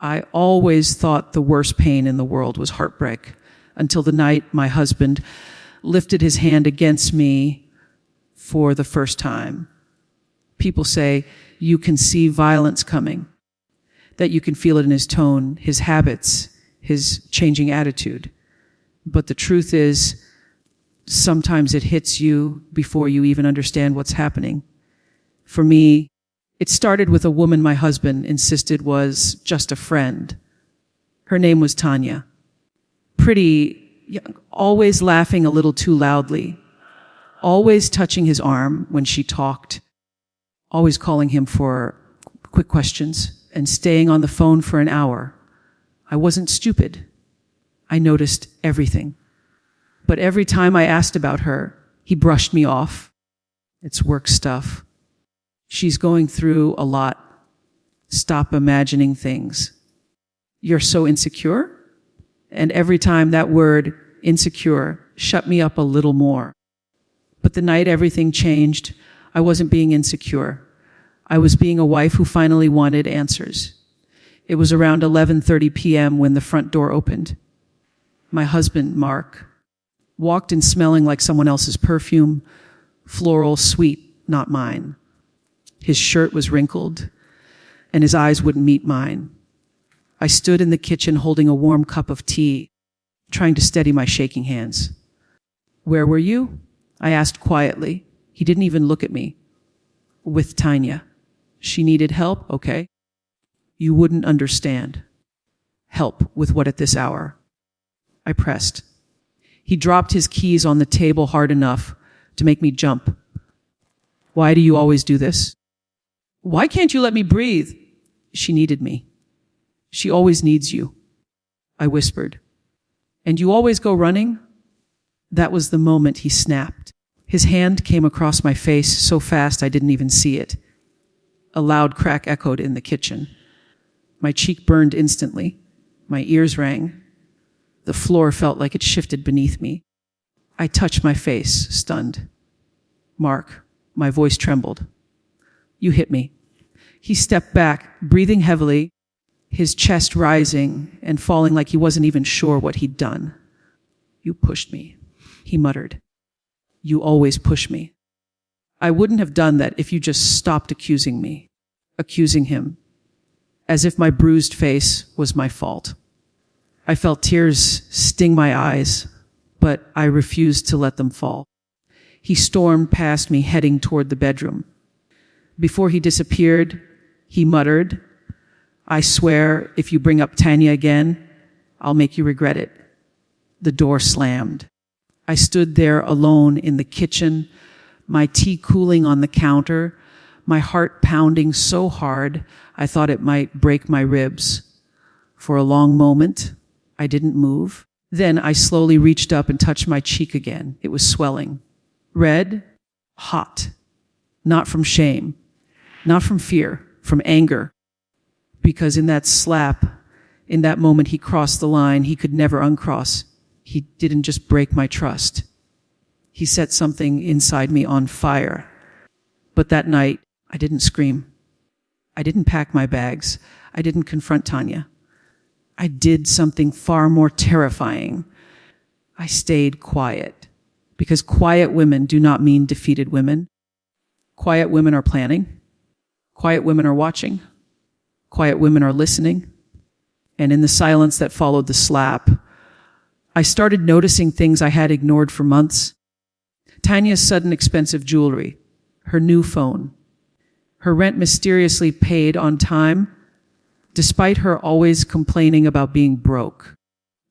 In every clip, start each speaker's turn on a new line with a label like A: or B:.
A: I always thought the worst pain in the world was heartbreak, until the night my husband lifted his hand against me for the first time. People say you can see violence coming, that you can feel it in his tone, his habits, his changing attitude. But the truth is, sometimes it hits you before you even understand what's happening. For me, it started with a woman my husband insisted was just a friend. Her name was Tanya. Pretty young, always laughing a little too loudly, always touching his arm when she talked, always calling him for quick questions and staying on the phone for an hour. I wasn't stupid. I noticed everything. But every time I asked about her, he brushed me off. It's work stuff. She's going through a lot. Stop imagining things. You're so insecure? And every time that word, insecure, shut me up a little more. But the night everything changed, I wasn't being insecure. I was being a wife who finally wanted answers. It was around 11:30 p.m. when the front door opened. My husband, Mark, walked in smelling like someone else's perfume, floral, sweet, not mine. His shirt was wrinkled, and his eyes wouldn't meet mine. I stood in the kitchen holding a warm cup of tea, trying to steady my shaking hands. "Where were you?" I asked quietly. He didn't even look at me. "With Tanya. She needed help, okay? You wouldn't understand." "Help with what at this hour?" I pressed. He dropped his keys on the table hard enough to make me jump. "Why do you always do this?" "Why can't you let me breathe?" "She needed me. She always needs you," I whispered. "And you always go running?" That was the moment he snapped. His hand came across my face so fast I didn't even see it. A loud crack echoed in the kitchen. My cheek burned instantly. My ears rang. The floor felt like it shifted beneath me. I touched my face, stunned. "Mark," my voice trembled. "You hit me." He stepped back, breathing heavily, his chest rising and falling like he wasn't even sure what he'd done. "You pushed me," he muttered. "You always push me. I wouldn't have done that if you just stopped accusing me," accusing him, as if my bruised face was my fault. I felt tears sting my eyes, but I refused to let them fall. He stormed past me, heading toward the bedroom. Before he disappeared, he muttered, "I swear, if you bring up Tanya again, I'll make you regret it." The door slammed. I stood there alone in the kitchen, my tea cooling on the counter, my heart pounding so hard I thought it might break my ribs. For a long moment, I didn't move. Then I slowly reached up and touched my cheek again. It was swelling. Red, hot. Not from shame, not from fear, from anger. Because in that slap, in that moment he crossed the line he could never uncross. He didn't just break my trust. He set something inside me on fire. But that night, I didn't scream. I didn't pack my bags. I didn't confront Tanya. I did something far more terrifying. I stayed quiet. Because quiet women do not mean defeated women. Quiet women are planning. Quiet women are watching. Quiet women are listening. And in the silence that followed the slap, I started noticing things I had ignored for months. Tanya's sudden expensive jewelry, her new phone, her rent mysteriously paid on time, despite her always complaining about being broke.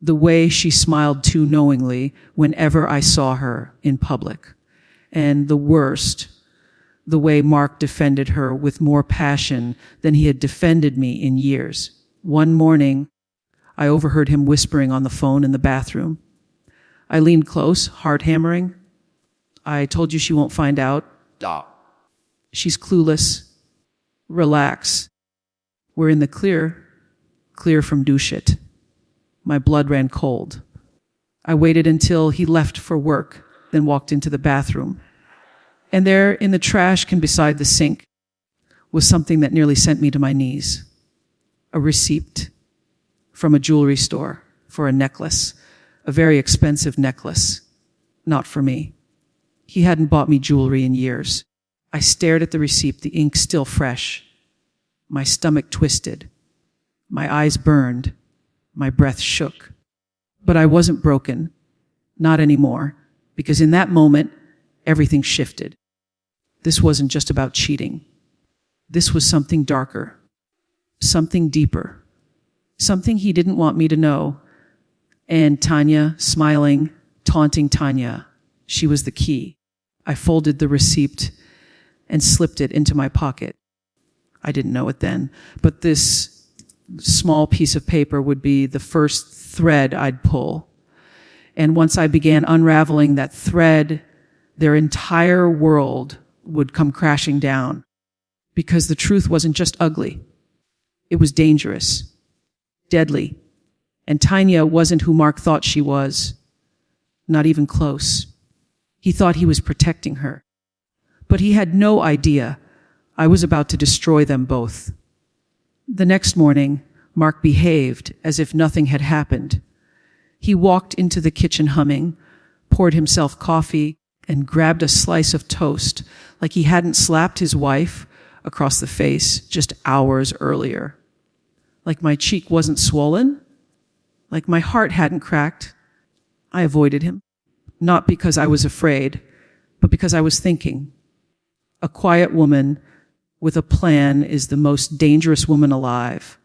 A: The way she smiled too knowingly whenever I saw her in public. And the worst, the way Mark defended her with more passion than he had defended me in years. One morning, I overheard him whispering on the phone in the bathroom. I leaned close, heart hammering. "I told you she won't find out." "She's clueless. Relax. We're in the clear from do shit." My blood ran cold. I waited until he left for work, then walked into the bathroom. And there, in the trash can beside the sink, was something that nearly sent me to my knees. A receipt from a jewelry store for a necklace, a very expensive necklace. Not for me. He hadn't bought me jewelry in years. I stared at the receipt, the ink still fresh. My stomach twisted. My eyes burned. My breath shook. But I wasn't broken. Not anymore. Because in that moment, everything shifted. This wasn't just about cheating. This was something darker. Something deeper. Something he didn't want me to know. And Tanya, smiling, taunting Tanya, she was the key. I folded the receipt and slipped it into my pocket. I didn't know it then, but this small piece of paper would be the first thread I'd pull. And once I began unraveling that thread, their entire world would come crashing down, because the truth wasn't just ugly. It was dangerous, deadly. And Tanya wasn't who Mark thought she was. Not even close. He thought he was protecting her. But he had no idea I was about to destroy them both. The next morning, Mark behaved as if nothing had happened. He walked into the kitchen humming, poured himself coffee, and grabbed a slice of toast like he hadn't slapped his wife across the face just hours earlier. Like my cheek wasn't swollen, like my heart hadn't cracked. I avoided him, not because I was afraid, but because I was thinking. A quiet woman with a plan is the most dangerous woman alive.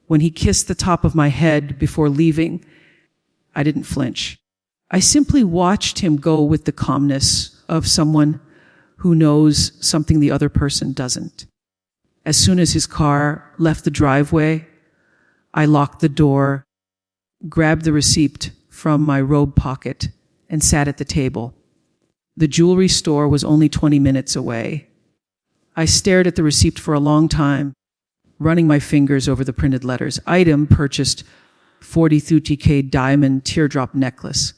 A: When he kissed the top of my head before leaving, I didn't flinch. I simply watched him go with the calmness of someone who knows something the other person doesn't. As soon as his car left the driveway, I locked the door, grabbed the receipt from my robe pocket, and sat at the table. The jewelry store was only 20 minutes away. I stared at the receipt for a long time, running my fingers over the printed letters. Item purchased 42K diamond teardrop necklace.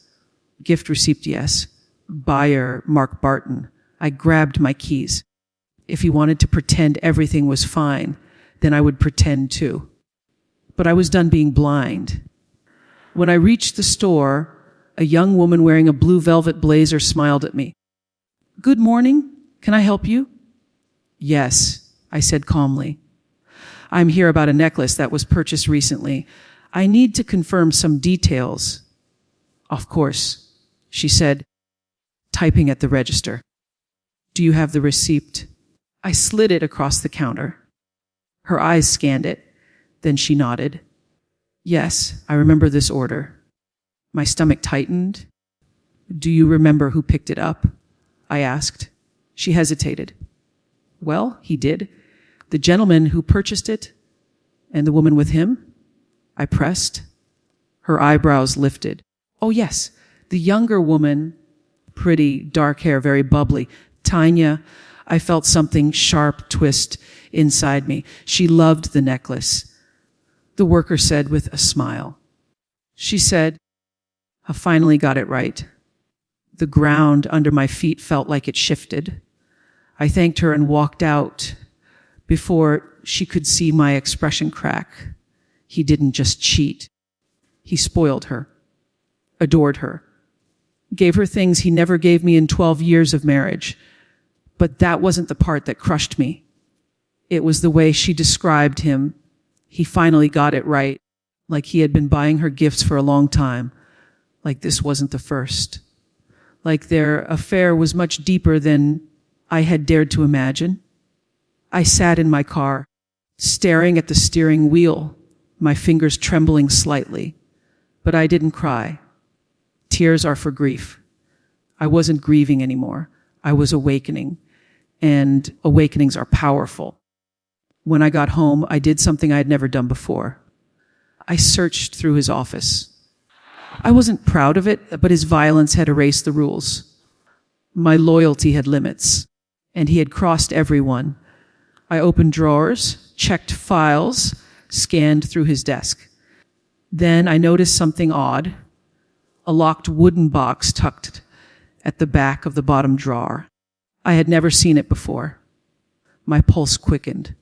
A: Gift receipt, yes. Buyer, Mark Barton. I grabbed my keys. If he wanted to pretend everything was fine, then I would pretend too. But I was done being blind. When I reached the store, a young woman wearing a blue velvet blazer smiled at me. "Good morning. Can I help you?" "Yes," I said calmly. "I'm here about a necklace that was purchased recently. I need to confirm some details." "Of course," she said, typing at the register. "Do you have the receipt?" I slid it across the counter. Her eyes scanned it. Then she nodded. "Yes, I remember this order." My stomach tightened. "Do you remember who picked it up?" I asked. She hesitated. "Well, he did. The gentleman who purchased it and the woman with him." I pressed. Her eyebrows lifted. "Oh, yes, the younger woman, pretty, dark hair, very bubbly. Tanya." I felt something sharp twist inside me. "She loved the necklace," the worker said with a smile. She said, "I finally got it right." The ground under my feet felt like it shifted. I thanked her and walked out before she could see my expression crack. He didn't just cheat. He spoiled her, adored her, gave her things he never gave me in 12 years of marriage. But that wasn't the part that crushed me. It was the way she described him. He finally got it right, like he had been buying her gifts for a long time, like this wasn't the first, like their affair was much deeper than I had dared to imagine. I sat in my car, staring at the steering wheel, my fingers trembling slightly, but I didn't cry. Tears are for grief. I wasn't grieving anymore. I was awakening, and awakenings are powerful. When I got home, I did something I had never done before. I searched through his office. I wasn't proud of it, but his violence had erased the rules. My loyalty had limits, and he had crossed everyone. I opened drawers, checked files, scanned through his desk. Then I noticed something odd, a locked wooden box tucked at the back of the bottom drawer. I had never seen it before. My pulse quickened.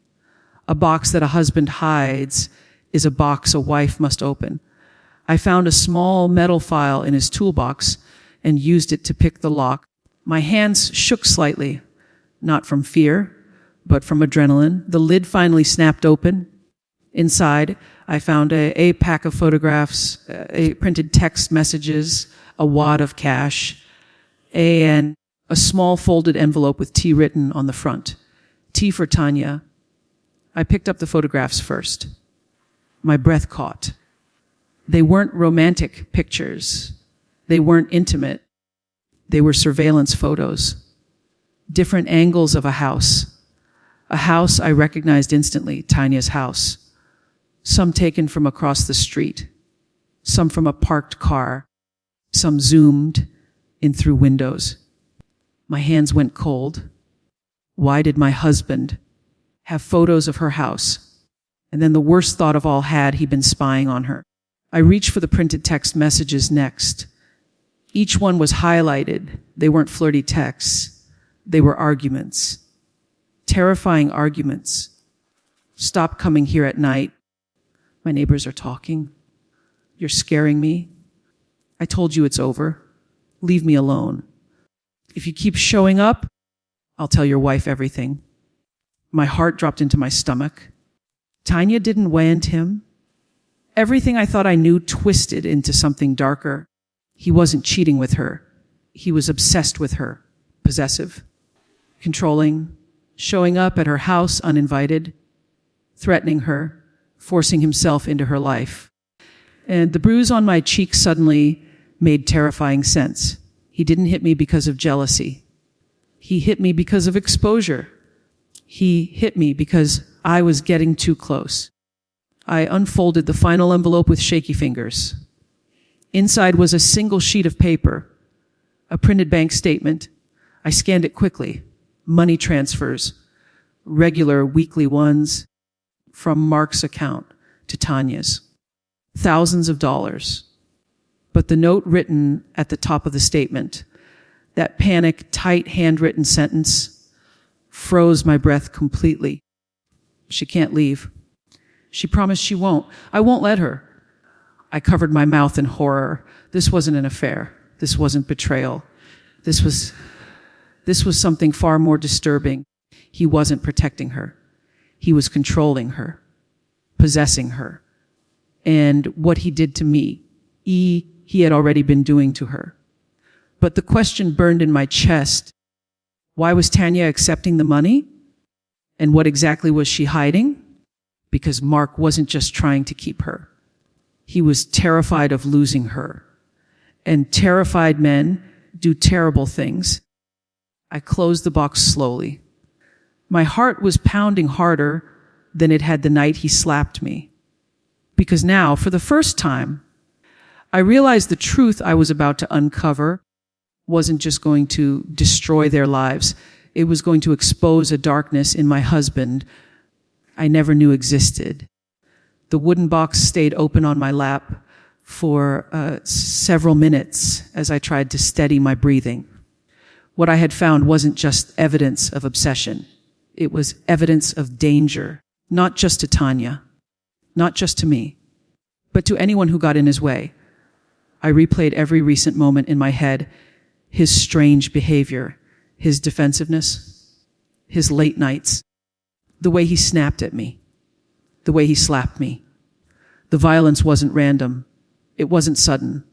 A: A box that a husband hides is a box a wife must open. I found a small metal file in his toolbox and used it to pick the lock. My hands shook slightly, not from fear, but from adrenaline. The lid finally snapped open. Inside, I found a pack of photographs, a printed text messages, a wad of cash, and a small folded envelope with T written on the front. T for Tanya. I picked up the photographs first. My breath caught. They weren't romantic pictures. They weren't intimate. They were surveillance photos. Different angles of a house. A house I recognized instantly, Tanya's house. Some taken from across the street. Some from a parked car. Some zoomed in through windows. My hands went cold. Why did my husband have photos of her house? And then the worst thought of all, had he been spying on her? I reached for the printed text messages next. Each one was highlighted. They weren't flirty texts. They were arguments. Terrifying arguments. Stop coming here at night. My neighbors are talking. You're scaring me. I told you it's over. Leave me alone. If you keep showing up, I'll tell your wife everything. My heart dropped into my stomach. Tanya didn't want him. Everything I thought I knew twisted into something darker. He wasn't cheating with her. He was obsessed with her. Possessive. Controlling. Showing up at her house uninvited. Threatening her. Forcing himself into her life. And the bruise on my cheek suddenly made terrifying sense. He didn't hit me because of jealousy. He hit me because of exposure. He hit me because I was getting too close. I unfolded the final envelope with shaky fingers. Inside was a single sheet of paper, a printed bank statement. I scanned it quickly. Money transfers, regular weekly ones, from Mark's account to Tanya's. Thousands of dollars. But the note written at the top of the statement, that panic, tight, handwritten sentence, froze my breath completely. She can't leave. She promised she won't. I won't let her. I covered my mouth in horror. This wasn't an affair. This wasn't betrayal. This was something far more disturbing. He wasn't protecting her. He was controlling her, possessing her. And what he did to me, he had already been doing to her. But the question burned in my chest. Why was Tanya accepting the money? And what exactly was she hiding? Because Mark wasn't just trying to keep her. He was terrified of losing her. And terrified men do terrible things. I closed the box slowly. My heart was pounding harder than it had the night he slapped me. Because now, for the first time, I realized the truth I was about to uncover wasn't just going to destroy their lives. It was going to expose a darkness in my husband I never knew existed. The wooden box stayed open on my lap for several minutes as I tried to steady my breathing. What I had found wasn't just evidence of obsession. It was evidence of danger, not just to Tanya, not just to me, but to anyone who got in his way. I replayed every recent moment in my head, his strange behavior, his defensiveness, his late nights, the way he snapped at me, the way he slapped me. The violence wasn't random. It wasn't sudden.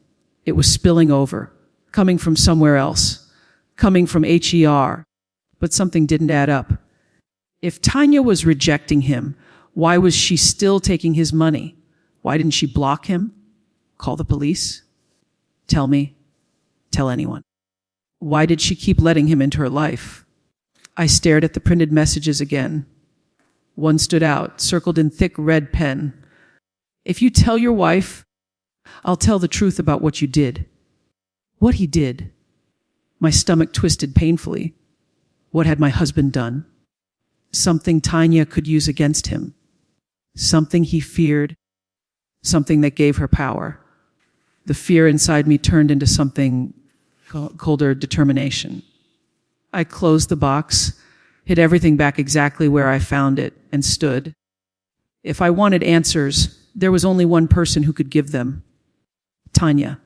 A: It was spilling over, coming from somewhere else, coming from HER, but something didn't add up. If Tanya was rejecting him, why was she still taking his money? Why didn't she block him? Call the police? Tell me. Tell anyone. Why did she keep letting him into her life? I stared at the printed messages again. One stood out, circled in thick red pen. If you tell your wife, I'll tell the truth about what you did. What he did. My stomach twisted painfully. What had my husband done? Something Tanya could use against him. Something he feared. Something that gave her power. The fear inside me turned into something colder determination. I closed the box, hid everything back exactly where I found it, and stood. If I wanted answers, there was only one person who could give them: Tanya.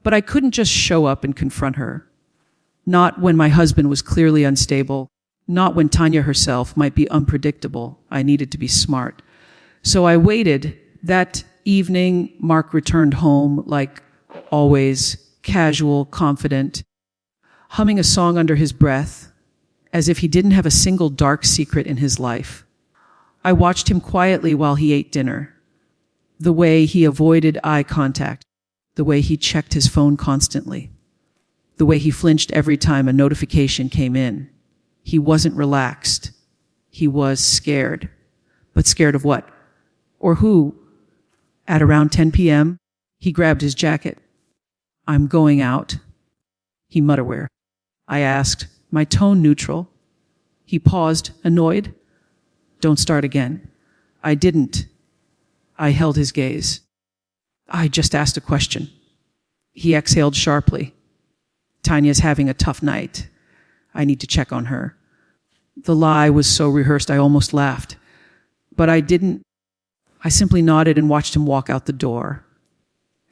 A: But I couldn't just show up and confront her. Not when my husband was clearly unstable. Not when Tanya herself might be unpredictable. I needed to be smart. So I waited. That evening, Mark returned home like always, casual, confident, humming a song under his breath, as if he didn't have a single dark secret in his life. I watched him quietly while he ate dinner. The way he avoided eye contact, the way he checked his phone constantly, the way he flinched every time a notification came in. He wasn't relaxed. He was scared. But scared of what? Or who? At around 10 p.m., he grabbed his jacket. "I'm going out." He muttered, "Where?" I asked, my tone neutral. He paused, annoyed. "Don't start again." I didn't. I held his gaze. "I just asked a question." He exhaled sharply. "Tanya's having a tough night. I need to check on her." The lie was so rehearsed I almost laughed. But I didn't. I simply nodded and watched him walk out the door.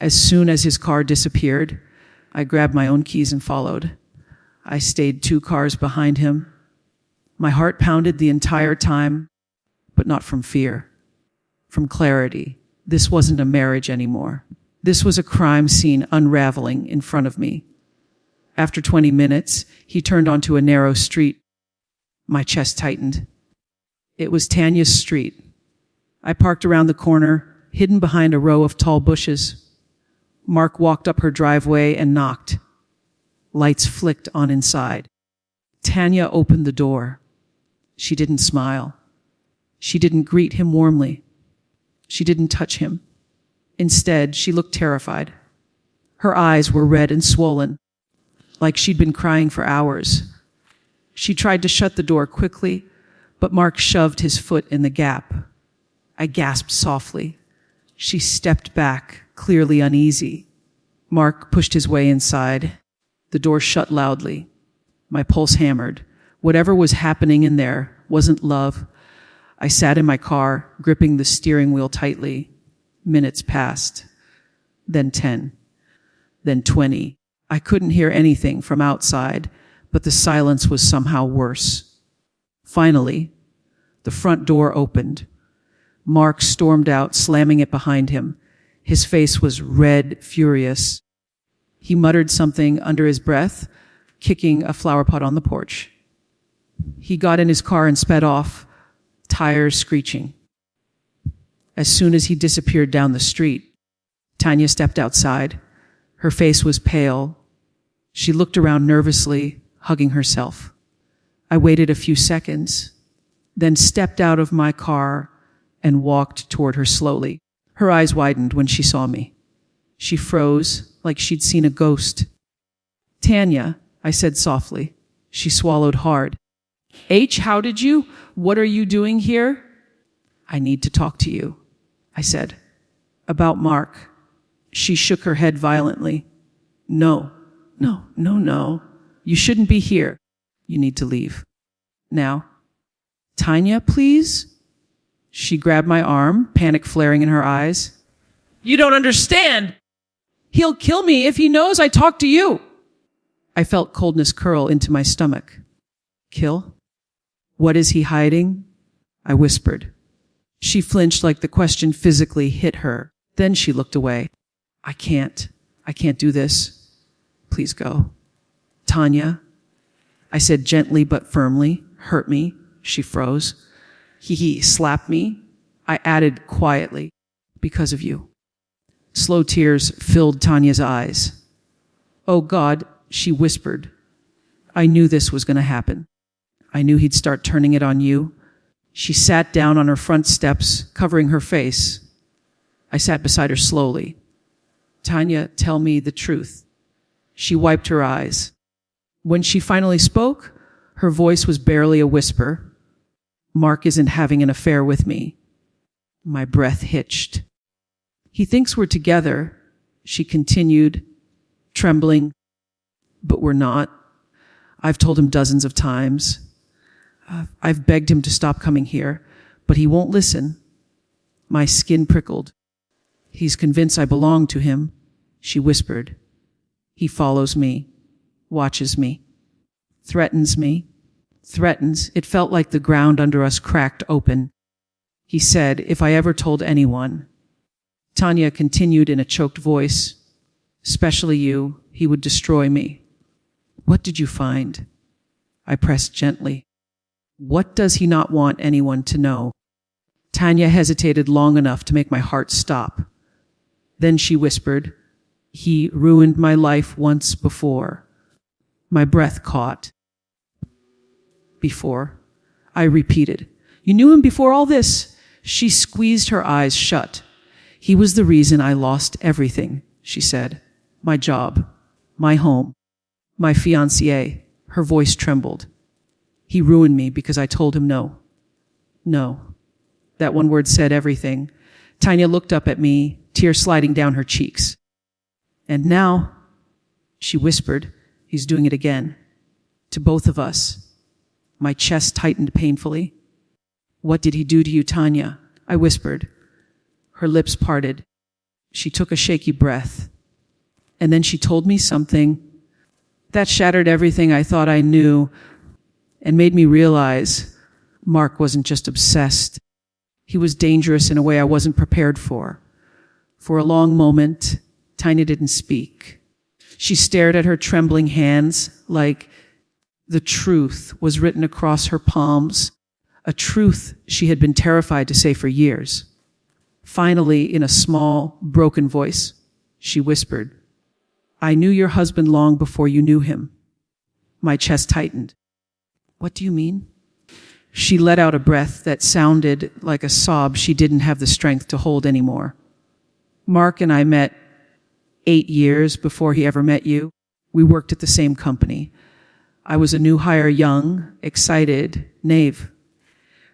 A: As soon as his car disappeared, I grabbed my own keys and followed. I stayed 2 cars behind him. My heart pounded the entire time, but not from fear, from clarity. This wasn't a marriage anymore. This was a crime scene unraveling in front of me. After 20 minutes, he turned onto a narrow street. My chest tightened. It was Tanya's street. I parked around the corner, hidden behind a row of tall bushes. Mark walked up her driveway and knocked. Lights flicked on inside. Tanya opened the door. She didn't smile. She didn't greet him warmly. She didn't touch him. Instead, she looked terrified. Her eyes were red and swollen, like she'd been crying for hours. She tried to shut the door quickly, but Mark shoved his foot in the gap. I gasped softly. She stepped back, clearly uneasy. Mark pushed his way inside. The door shut loudly. My pulse hammered. Whatever was happening in there wasn't love. I sat in my car, gripping the steering wheel tightly. Minutes passed. Then 10. Then 20. I couldn't hear anything from outside, but the silence was somehow worse. Finally, the front door opened. Mark stormed out, slamming it behind him. His face was red, furious. He muttered something under his breath, kicking a flower pot on the porch. He got in his car and sped off, tires screeching. As soon as he disappeared down the street, Tanya stepped outside. Her face was pale. She looked around nervously, hugging herself. I waited a few seconds, then stepped out of my car and walked toward her slowly. Her eyes widened when she saw me. She froze, like she'd seen a ghost. "Tanya," I said softly. She swallowed hard. "H, how did you? What are you doing here?" "I need to talk to you," I said. "About Mark." She shook her head violently. No. You shouldn't be here. You need to leave. Now." "Tanya, please?" She grabbed my arm, panic flaring in her eyes. "You don't understand. He'll kill me if he knows I talked to you." I felt coldness curl into my stomach. "Kill? What is he hiding?" I whispered. She flinched like the question physically hit her. Then she looked away. I can't do this. Please go." "Tanya," I said gently but firmly. "Hurt me." She froze. He slapped me. I added quietly, "Because of you." Slow tears filled Tanya's eyes. "Oh God," she whispered. "I knew this was going to happen. I knew he'd start turning it on you." She sat down on her front steps, covering her face. I sat beside her slowly. "Tanya, tell me the truth." She wiped her eyes. When she finally spoke, her voice was barely a whisper. "Mark isn't having an affair with me." My breath hitched. "He thinks we're together," she continued, trembling. "But we're not. I've told him dozens of times. I've begged him to stop coming here, but he won't listen. My skin prickled. He's convinced I belong to him, she whispered. He follows me, watches me, threatens me, threatens. It felt like the ground under us cracked open. He said, if I ever told anyone. Tanya continued in a choked voice, especially you, he would destroy me. What did you find? I pressed gently. What does he not want anyone to know? Tanya hesitated long enough to make my heart stop. Then she whispered, he ruined my life once before. My breath caught. Before. I repeated, you knew him before all this? She squeezed her eyes shut. He was the reason I lost everything, she said. My job, my home, my fiancé. Her voice trembled. He ruined me because I told him no. No. That one word said everything. Tanya looked up at me, tears sliding down her cheeks. And now, she whispered, he's doing it again. To both of us. My chest tightened painfully. What did he do to you, Tanya? I whispered. Her lips parted. She took a shaky breath. And then she told me something that shattered everything I thought I knew and made me realize Mark wasn't just obsessed. He was dangerous in a way I wasn't prepared for. For a long moment, Tanya didn't speak. She stared at her trembling hands like the truth was written across her palms, a truth she had been terrified to say for years. Finally, in a small, broken voice, she whispered, I knew your husband long before you knew him. My chest tightened. What do you mean? She let out a breath that sounded like a sob she didn't have the strength to hold anymore. Mark and I met 8 years before he ever met you. We worked at the same company. I was a new hire, young, excited, naive.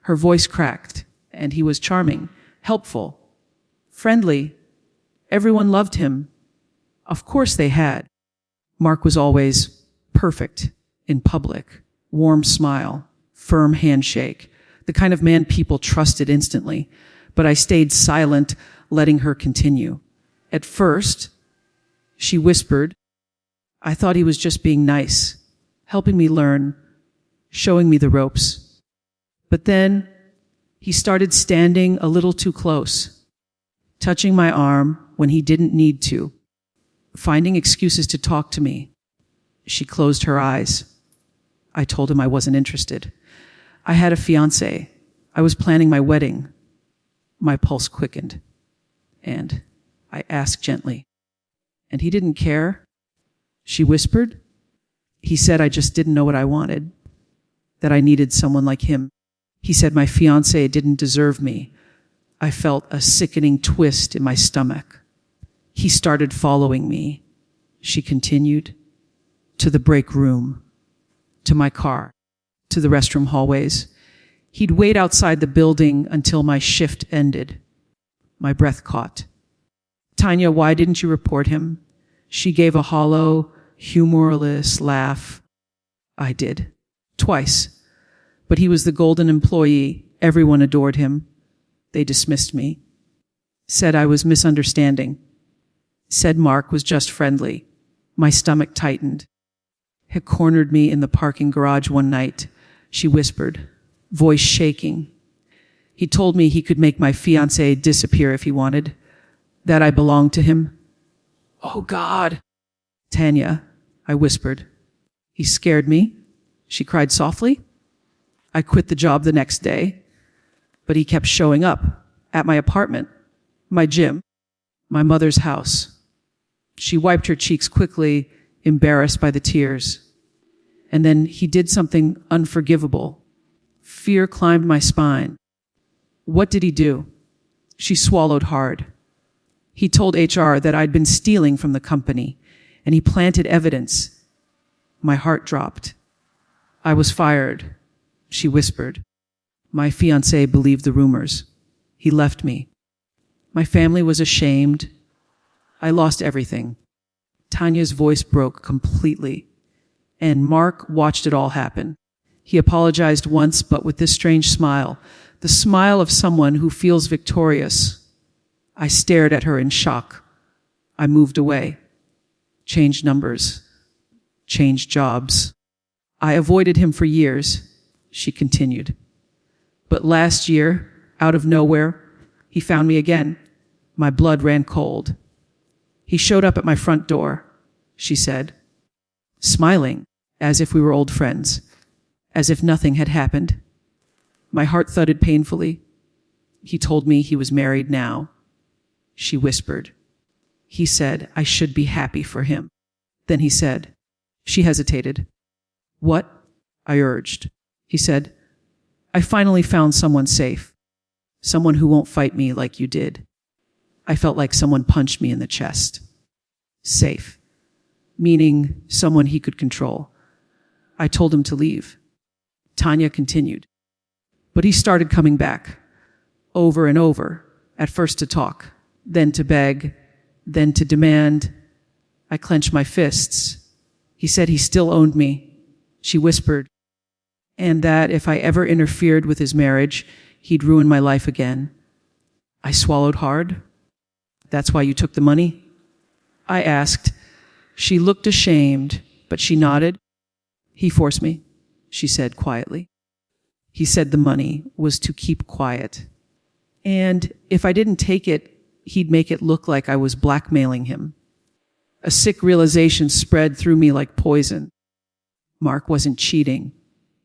A: Her voice cracked, and he was charming, helpful, friendly. Everyone loved him. Of course they had. Mark was always perfect in public, warm smile, firm handshake, the kind of man people trusted instantly. But I stayed silent, letting her continue. At first, she whispered, I thought he was just being nice, helping me learn, showing me the ropes. But then he started standing a little too close, touching my arm when he didn't need to, finding excuses to talk to me. She closed her eyes. I told him I wasn't interested. I had a fiancé. I was planning my wedding. My pulse quickened. And I asked gently, and he didn't care? She whispered. He said I just didn't know what I wanted, that I needed someone like him. He said my fiancé didn't deserve me. I felt a sickening twist in my stomach. He started following me, she continued, to the break room, to my car, to the restroom hallways. He'd wait outside the building until my shift ended. My breath caught. Tanya, why didn't you report him? She gave a hollow, humorless laugh. I did. Twice. But he was the golden employee. Everyone adored him. They dismissed me. Said I was misunderstanding. Said Mark was just friendly. My stomach tightened. He cornered me in the parking garage one night. She whispered, voice shaking. He told me he could make my fiancé disappear if he wanted, that I belonged to him. Oh, God. Tanya, I whispered. He scared me. She cried softly. I quit the job the next day, but he kept showing up at my apartment, my gym, my mother's house. She wiped her cheeks quickly, embarrassed by the tears. And then he did something unforgivable. Fear climbed my spine. What did he do? She swallowed hard. He told HR that I'd been stealing from the company, and he planted evidence. My heart dropped. I was fired, she whispered. My fiancé believed the rumors. He left me. My family was ashamed. I lost everything. Tanya's voice broke completely, and Mark watched it all happen. He apologized once, but with this strange smile, the the smile of someone who feels victorious. I stared at her in shock. I moved away, changed numbers, changed jobs. I avoided him for years, she continued. But last year, out of nowhere, he found me again. My blood ran cold. He showed up at my front door, she said, smiling as if we were old friends, as if nothing had happened. My heart thudded painfully. He told me he was married now, she whispered. He said I should be happy for him. Then he said, she hesitated. What? I urged. He said, I finally found someone safe, someone who won't fight me like you did. I felt like someone punched me in the chest. Safe, meaning someone he could control. I told him to leave. Tanya continued. But he started coming back, over and over, at first to talk, then to beg, then to demand. I clenched my fists. He said he still owned me, she whispered, and that if I ever interfered with his marriage, he'd ruin my life again. I swallowed hard. That's why you took the money? I asked. She looked ashamed, but she nodded. He forced me, she said quietly. He said the money was to keep quiet. And if I didn't take it, he'd make it look like I was blackmailing him. A sick realization spread through me like poison. Mark wasn't cheating.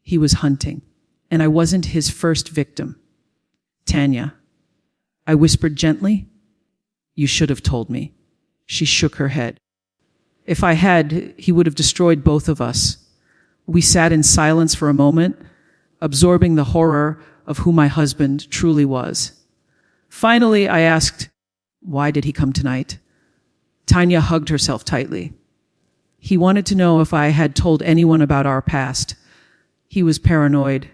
A: He was hunting. And I wasn't his first victim. Tanya, I whispered gently. You should have told me. She shook her head. If I had, he would have destroyed both of us. We sat in silence for a moment, absorbing the horror of who my husband truly was. Finally, I asked, why did he come tonight? Tanya hugged herself tightly. He wanted to know if I had told anyone about our past. He was paranoid.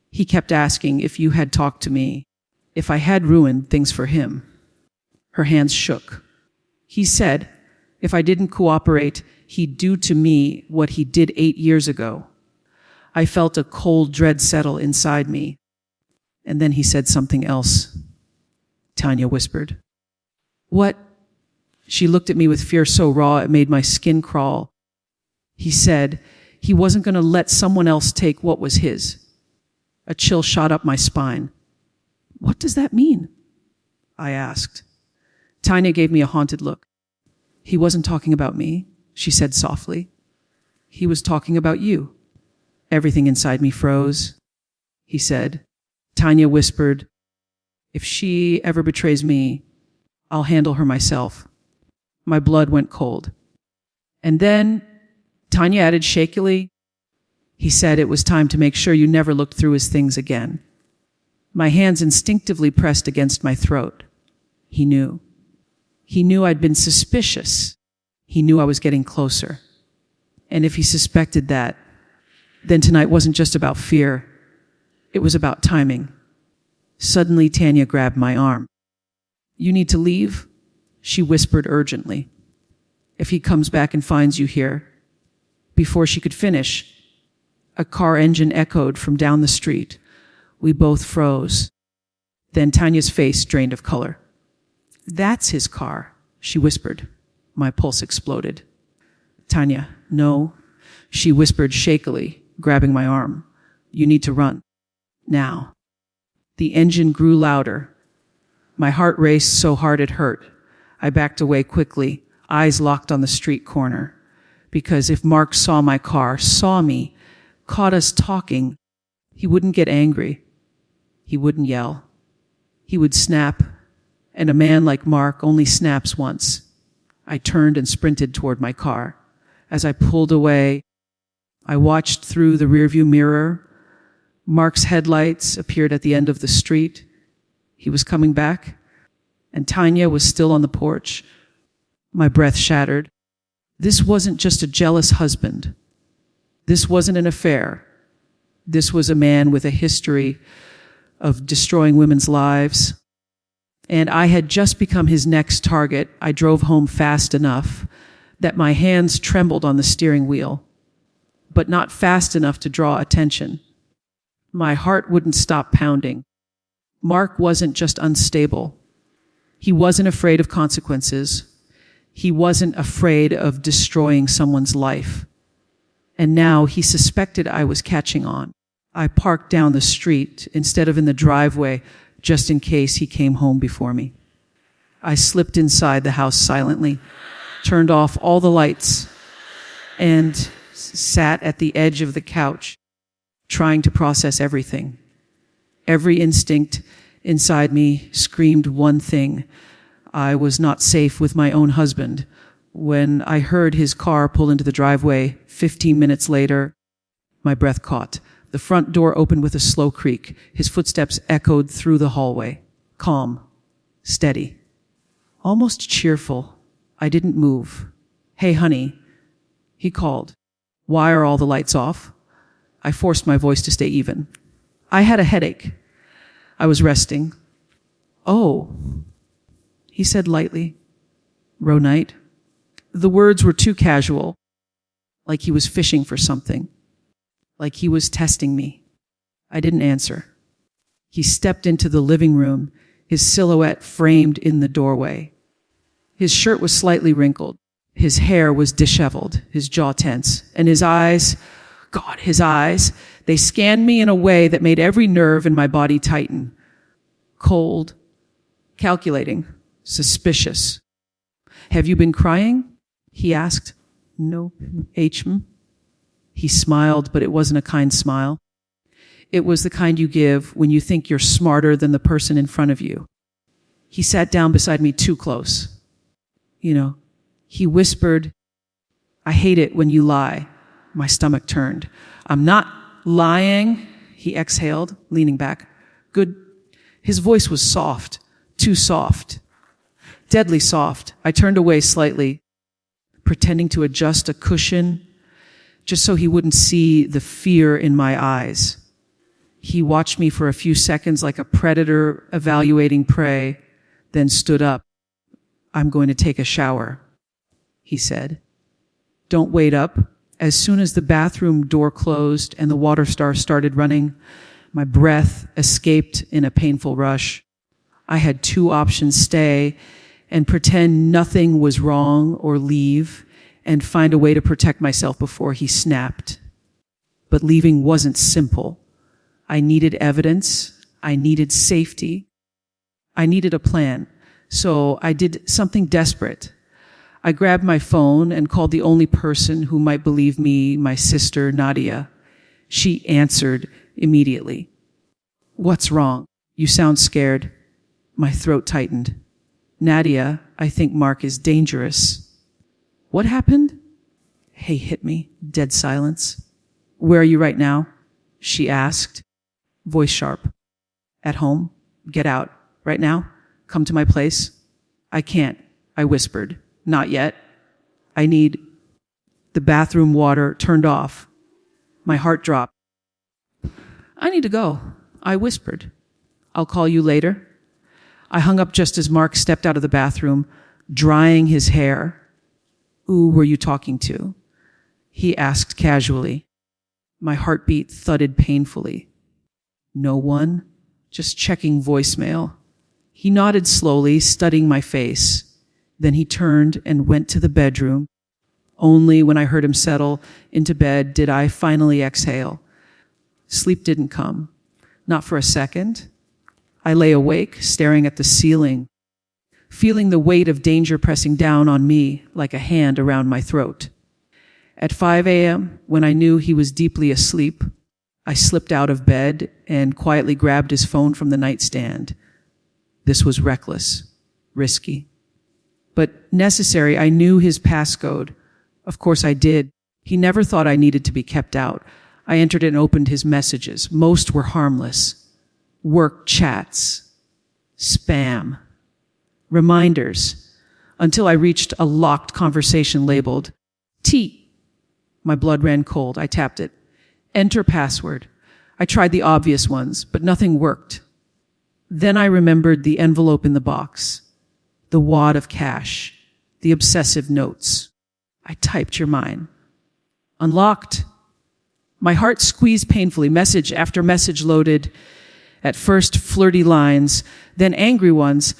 A: He kept asking if you had talked to me, if I had ruined things for him. Her hands shook. He said, if I didn't cooperate, he'd do to me what he did 8 years ago. I felt a cold dread settle inside me. And then he said something else. Tanya whispered. What? She looked at me with fear so raw it made my skin crawl. He said he wasn't going to let someone else take what was his. A chill shot up my spine. What does that mean? I asked. Tanya gave me a haunted look. He wasn't talking about me, she said softly. He was talking about you. Everything inside me froze. He said. Tanya whispered, if she ever betrays me, I'll handle her myself. My blood went cold. And then, Tanya added shakily, he said it was time to make sure you never looked through his things again. My hands instinctively pressed against my throat. He knew. He knew I'd been suspicious. He knew I was getting closer. And if he suspected that, then tonight wasn't just about fear. It was about timing. Suddenly, Tanya grabbed my arm. You need to leave, she whispered urgently. If he comes back and finds you here. Before she could finish, a car engine echoed from down the street. We both froze. Then Tanya's face drained of color. That's his car, she whispered. My pulse exploded. Tanya, no, she whispered shakily, grabbing my arm. You need to run. Now. The engine grew louder. My heart raced so hard it hurt. I backed away quickly, eyes locked on the street corner. Because if Mark saw my car, saw me, caught us talking, he wouldn't get angry. He wouldn't yell. He would snap, and a man like Mark only snaps once. I turned and sprinted toward my car. As I pulled away, I watched through the rearview mirror. Mark's headlights appeared at the end of the street. He was coming back, and Tanya was still on the porch. My breath shattered. This wasn't just a jealous husband. This wasn't an affair. This was a man with a history of destroying women's lives. And I had just become his next target. I drove home fast enough that my hands trembled on the steering wheel, but not fast enough to draw attention. My heart wouldn't stop pounding. Mark wasn't just unstable. He wasn't afraid of consequences. He wasn't afraid of destroying someone's life. And now he suspected I was catching on. I parked down the street instead of in the driveway, just in case he came home before me. I slipped inside the house silently, turned off all the lights, and sat at the edge of the couch, trying to process everything. Every instinct inside me screamed one thing. I was not safe with my own husband. When I heard his car pull into the driveway 15 minutes later, my breath caught. The front door opened with a slow creak. His footsteps echoed through the hallway. Calm, steady, almost cheerful. I didn't move. "Hey, honey," he called. "Why are all the lights off?" I forced my voice to stay even. "I had a headache. I was resting." "Oh," he said lightly. "Ronite?" The words were too casual, like he was fishing for something, like he was testing me. I didn't answer. He stepped into the living room, his silhouette framed in the doorway. His shirt was slightly wrinkled. His hair was disheveled, his jaw tense, and his eyes, they scanned me in a way that made every nerve in my body tighten. Cold, calculating, suspicious. "Have you been crying?" he asked. "No, H-M." He smiled, but it wasn't a kind smile. It was the kind you give when you think you're smarter than the person in front of you. He sat down beside me too close. He whispered, "I hate it when you lie." My stomach turned. "I'm not lying," he exhaled, leaning back. "Good." His voice was soft, too soft, deadly soft. I turned away slightly, pretending to adjust a cushion just so he wouldn't see the fear in my eyes. He watched me for a few seconds like a predator evaluating prey, then stood up. "I'm going to take a shower," he said. "Don't wait up." As soon as the bathroom door closed and the water star started running, my breath escaped in a painful rush. I had two options: stay and pretend nothing was wrong, or leave and find a way to protect myself before he snapped. But leaving wasn't simple. I needed evidence. I needed safety. I needed a plan. So I did something desperate. I grabbed my phone and called the only person who might believe me, my sister, Nadia. She answered immediately. "What's wrong? You sound scared." My throat tightened. "Nadia, I think Mark is dangerous." "What happened?" Hey hit me. Dead silence. "Where are you right now?" she asked, voice sharp. "At home. Get out. Right now. Come to my place." "I can't," I whispered. "Not yet. I need..." The bathroom water turned off. My heart dropped. "I need to go," I whispered. "I'll call you later." I hung up just as Mark stepped out of the bathroom, drying his hair. "Who were you talking to?" he asked casually. My heartbeat thudded painfully. "No one. Just checking voicemail." He nodded slowly, studying my face. Then he turned and went to the bedroom. Only when I heard him settle into bed did I finally exhale. Sleep didn't come. Not for a second. I lay awake, staring at the ceiling, feeling the weight of danger pressing down on me like a hand around my throat. At 5 a.m., when I knew he was deeply asleep, I slipped out of bed and quietly grabbed his phone from the nightstand. This was reckless, risky, but necessary. I knew his passcode. Of course I did. He never thought I needed to be kept out. I entered and opened his messages. Most were harmless. Work chats, spam, reminders, until I reached a locked conversation labeled T. My blood ran cold. I tapped it. Enter password. I tried the obvious ones, but nothing worked. Then I remembered the envelope in the box, the wad of cash, the obsessive notes. I typed your mine. Unlocked. My heart squeezed painfully. Message after message loaded. At first, flirty lines, then angry ones,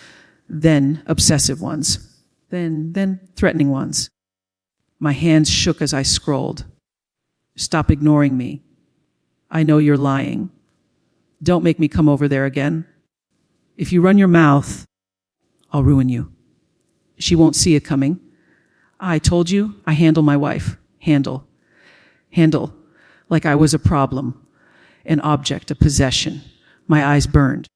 A: then obsessive ones, then threatening ones. My hands shook as I scrolled. Stop ignoring me. I know you're lying. Don't make me come over there again. If you run your mouth, I'll ruin you. She won't see it coming. I told you, I handle my wife. Handle. Like I was a problem, an object, a possession. My eyes burned.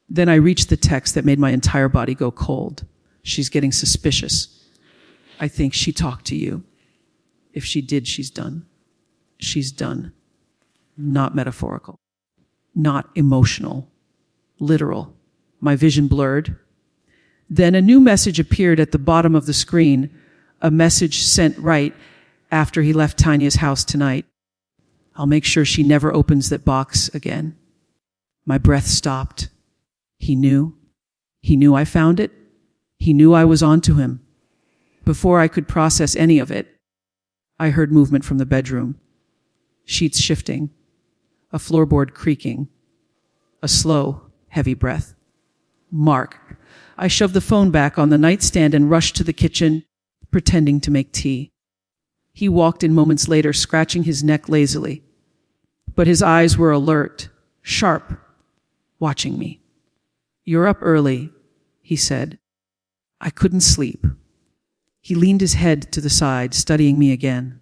A: Then I reached the text that made my entire body go cold. She's getting suspicious. I think she talked to you. If she did, she's done. She's done. Not metaphorical. Not emotional. Literal. My vision blurred. Then a new message appeared at the bottom of the screen, a message sent right after he left Tanya's house tonight. I'll make sure she never opens that box again. My breath stopped. He knew. He knew I found it. He knew I was onto him. Before I could process any of it, I heard movement from the bedroom. Sheets shifting. A floorboard creaking. A slow, heavy breath. Mark. I shoved the phone back on the nightstand and rushed to the kitchen, pretending to make tea. He walked in moments later, scratching his neck lazily. But his eyes were alert, sharp, watching me. You're up early, he said. I couldn't sleep. He leaned his head to the side, studying me again.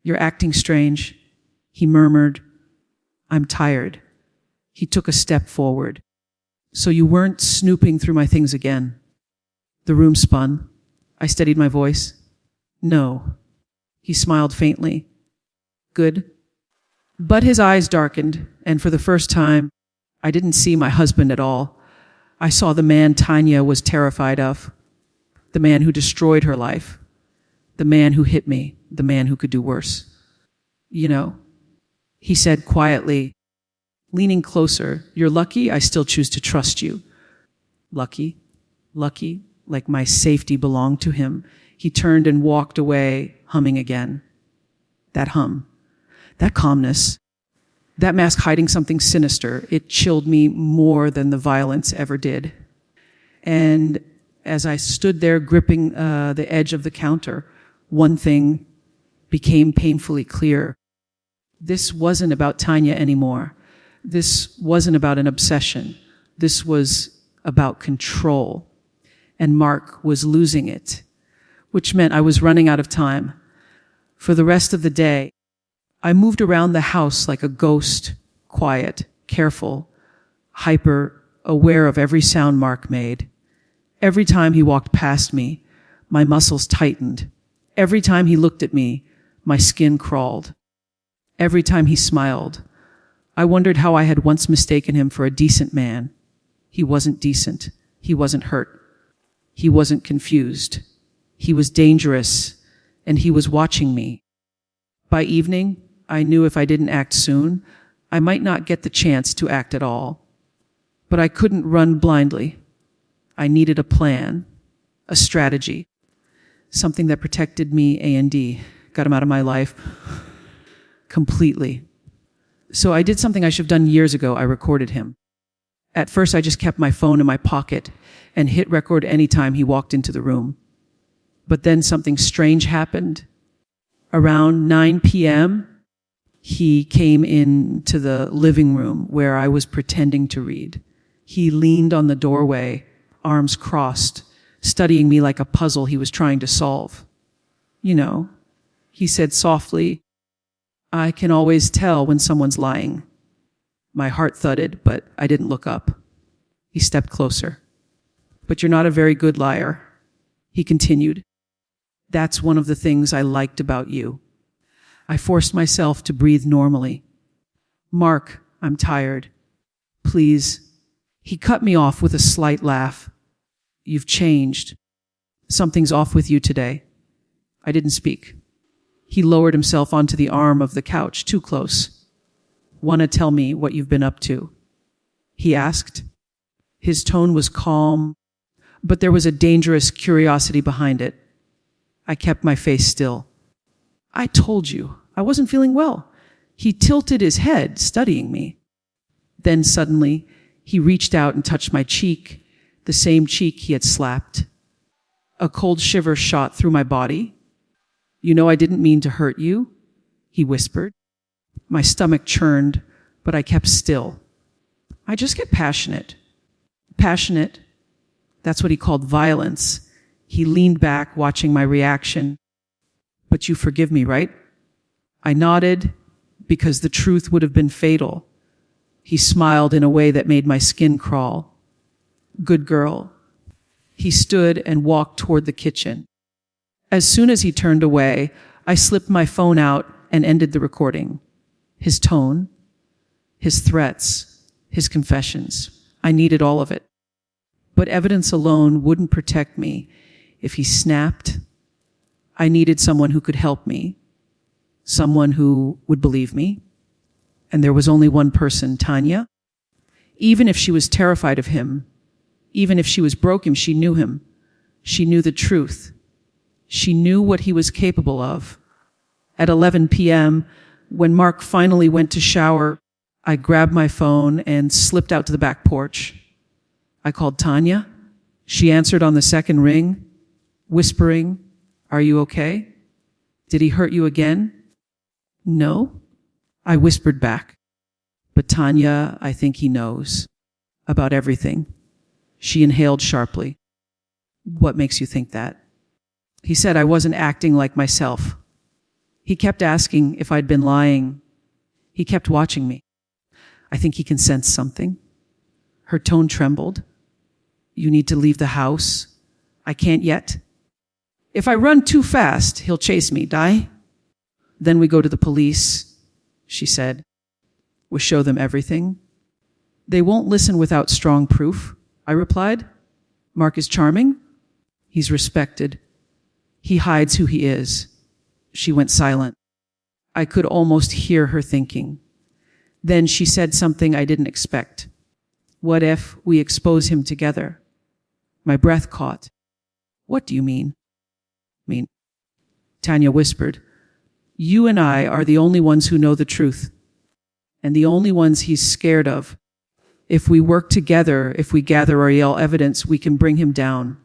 A: You're acting strange, he murmured. I'm tired. He took a step forward. So you weren't snooping through my things again? The room spun. I steadied my voice. No. He smiled faintly. Good. But his eyes darkened, and for the first time, I didn't see my husband at all. I saw the man Tanya was terrified of. The man who destroyed her life. The man who hit me. The man who could do worse. You know, he said quietly, leaning closer, you're lucky I still choose to trust you. Lucky, like my safety belonged to him. He turned and walked away, humming again. That hum, that calmness, that mask hiding something sinister, it chilled me more than the violence ever did. And as I stood there gripping the edge of the counter, one thing became painfully clear. This wasn't about Tanya anymore. This wasn't about an obsession. This was about control. And Mark was losing it, which meant I was running out of time. For the rest of the day, I moved around the house like a ghost, quiet, careful, hyper aware of every sound Mark made. Every time he walked past me, my muscles tightened. Every time he looked at me, my skin crawled. Every time he smiled, I wondered how I had once mistaken him for a decent man. He wasn't decent. He wasn't hurt. He wasn't confused. He was dangerous, and he was watching me. By evening, I knew if I didn't act soon, I might not get the chance to act at all. But I couldn't run blindly. I needed a plan, a strategy, something that protected me A&D, got him out of my life completely. So I did something I should have done years ago. I recorded him. At first, I just kept my phone in my pocket and hit record anytime he walked into the room. But then something strange happened. Around 9 p.m., he came into the living room where I was pretending to read. He leaned on the doorway, arms crossed, studying me like a puzzle he was trying to solve. You know, he said softly, I can always tell when someone's lying. My heart thudded, but I didn't look up. He stepped closer. But you're not a very good liar, he continued. That's one of the things I liked about you. I forced myself to breathe normally. Mark, I'm tired. Please. He cut me off with a slight laugh. You've changed. Something's off with you today. I didn't speak. He lowered himself onto the arm of the couch, too close. Want to tell me what you've been up to? He asked. His tone was calm, but there was a dangerous curiosity behind it. I kept my face still. I told you, I wasn't feeling well. He tilted his head, studying me. Then suddenly, he reached out and touched my cheek, the same cheek he had slapped. A cold shiver shot through my body. "You know I didn't mean to hurt you," he whispered. My stomach churned, but I kept still. I just get passionate. Passionate. That's what he called violence. He leaned back, watching my reaction. "But you forgive me, right?" I nodded, because the truth would have been fatal. He smiled in a way that made my skin crawl. "Good girl." He stood and walked toward the kitchen. As soon as he turned away, I slipped my phone out and ended the recording. His tone, his threats, his confessions. I needed all of it. But evidence alone wouldn't protect me. If he snapped, I needed someone who could help me, someone who would believe me. And there was only one person, Tanya. Even if she was terrified of him, even if she was broken, she knew him. She knew the truth. She knew what he was capable of. At 11 p.m., when Mark finally went to shower, I grabbed my phone and slipped out to the back porch. I called Tanya. She answered on the second ring, whispering, "Are you okay? Did he hurt you again?" "No," I whispered back. "But Tanya, I think he knows about everything." She inhaled sharply. "What makes you think that?" He said I wasn't acting like myself. He kept asking if I'd been lying. He kept watching me. "I think he can sense something." Her tone trembled. "You need to leave the house." "I can't yet." "If I run too fast, he'll chase me, die." "Then we go to the police," she said. "We show them everything." "They won't listen without strong proof," I replied. "Mark is charming. He's respected. He hides who he is." She went silent. I could almost hear her thinking. Then she said something I didn't expect. "What if we expose him together?" My breath caught. "What do you mean?" Tanya whispered, "You and I are the only ones who know the truth, and the only ones he's scared of. If we work together, if we gather or yell evidence, we can bring him down.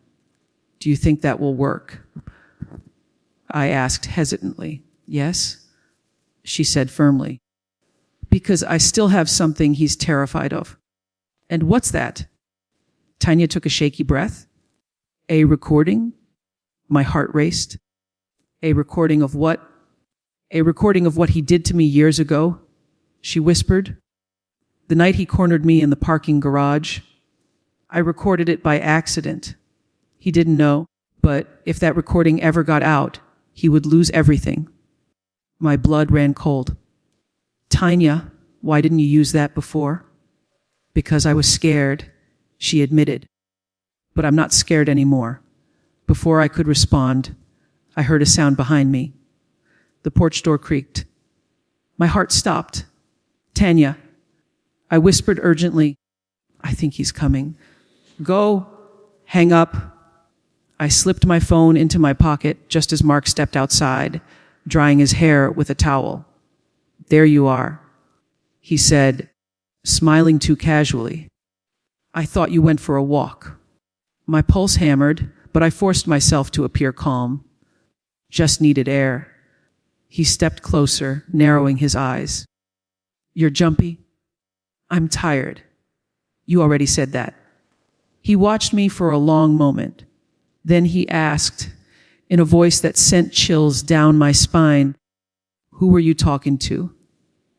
A: Do you think that will work?" I asked hesitantly. "Yes," she said firmly. "Because I still have something he's terrified of." "And what's that?" Tanya took a shaky breath. "A recording?" My heart raced. "A recording of what?" "A recording of what he did to me years ago," she whispered. "The night he cornered me in the parking garage. I recorded it by accident. He didn't know, but if that recording ever got out, he would lose everything." My blood ran cold. "Tanya, why didn't you use that before?" "Because I was scared," she admitted. "But I'm not scared anymore." Before I could respond, I heard a sound behind me. The porch door creaked. My heart stopped. "Tanya," I whispered urgently, "I think he's coming." "Go." "Hang up." I slipped my phone into my pocket just as Mark stepped outside, drying his hair with a towel. "There you are," he said, smiling too casually. "I thought you went for a walk." My pulse hammered, but I forced myself to appear calm. "Just needed air." He stepped closer, narrowing his eyes. "You're jumpy?" "I'm tired." "You already said that." He watched me for a long moment. Then he asked, in a voice that sent chills down my spine, "Who were you talking to?"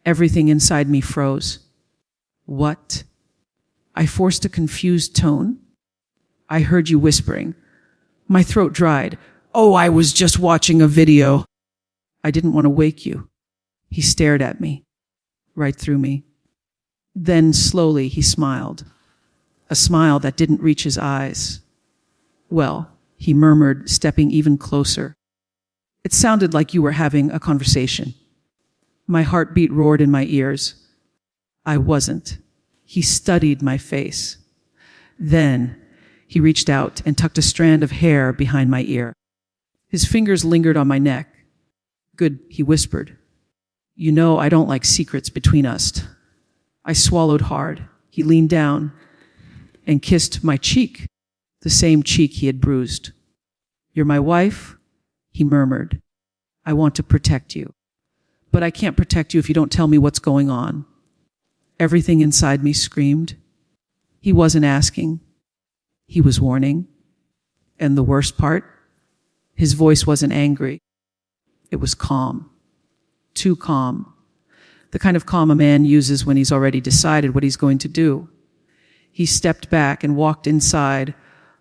A: Everything inside me froze. "What?" I forced a confused tone. "I heard you whispering." My throat dried. "Oh, I was just watching a video." "I didn't want to wake you." He stared at me, right through me. Then slowly he smiled, a smile that didn't reach his eyes. "Well," he murmured, stepping even closer. "It sounded like you were having a conversation." My heartbeat roared in my ears. I wasn't. He studied my face. Then he reached out and tucked a strand of hair behind my ear. His fingers lingered on my neck. "Good," he whispered. "You know I don't like secrets between us." I swallowed hard. He leaned down and kissed my cheek, the same cheek he had bruised. "You're my wife," he murmured. "I want to protect you. But I can't protect you if you don't tell me what's going on." Everything inside me screamed. He wasn't asking. He was warning. And the worst part, his voice wasn't angry. It was calm. Too calm. The kind of calm a man uses when he's already decided what he's going to do. He stepped back and walked inside,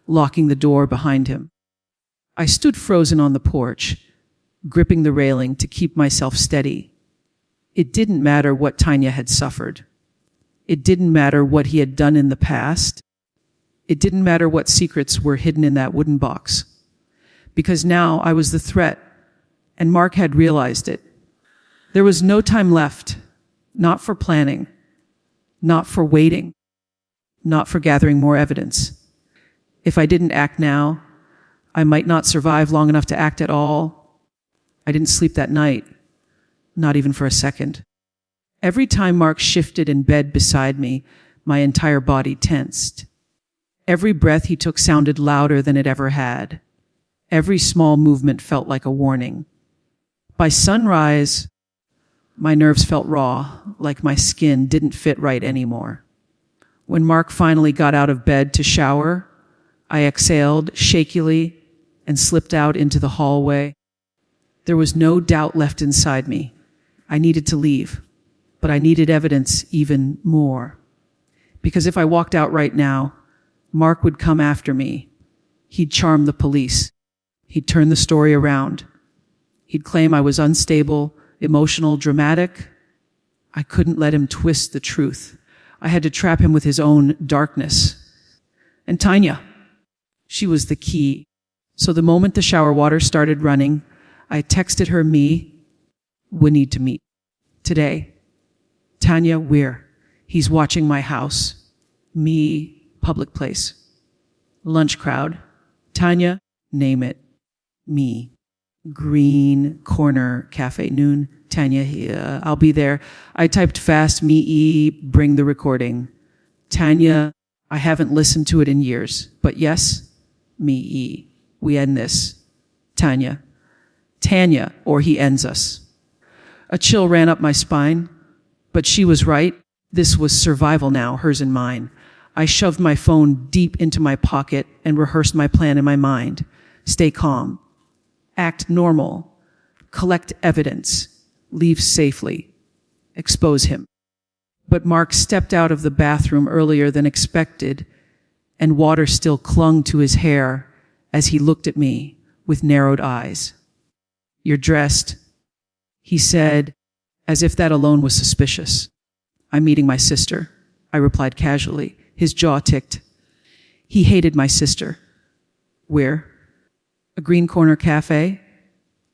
A: locking the door behind him. I stood frozen on the porch, gripping the railing to keep myself steady. It didn't matter what Tanya had suffered. It didn't matter what he had done in the past. It didn't matter what secrets were hidden in that wooden box. Because now I was the threat, and Mark had realized it. There was no time left, not for planning, not for waiting, not for gathering more evidence. If I didn't act now, I might not survive long enough to act at all. I didn't sleep that night, not even for a second. Every time Mark shifted in bed beside me, my entire body tensed. Every breath he took sounded louder than it ever had. Every small movement felt like a warning. By sunrise, my nerves felt raw, like my skin didn't fit right anymore. When Mark finally got out of bed to shower, I exhaled shakily and slipped out into the hallway. There was no doubt left inside me. I needed to leave, but I needed evidence even more. Because if I walked out right now, Mark would come after me. He'd charm the police. He'd turn the story around. He'd claim I was unstable, emotional, dramatic. I couldn't let him twist the truth. I had to trap him with his own darkness. And Tanya, she was the key. So the moment the shower water started running, I texted her, "We need to meet. Today." "Tanya, where?" "He's watching my house." "Me, public place." "Lunch crowd." "Tanya, name it." "Me, Green Corner Cafe, noon." "Tanya, I'll be there." I typed fast, bring the recording." "Tanya, I haven't listened to it in years, but yes, we end this." "Tanya, or he ends us." A chill ran up my spine, but she was right. This was survival now, hers and mine. I shoved my phone deep into my pocket and rehearsed my plan in my mind. Stay calm. Act normal. Collect evidence. Leave safely. Expose him. But Mark stepped out of the bathroom earlier than expected, and water still clung to his hair as he looked at me with narrowed eyes. "You're dressed," he said, as if that alone was suspicious. "I'm meeting my sister," I replied casually. His jaw ticked. He hated my sister. "Where?" "A Green Corner Cafe."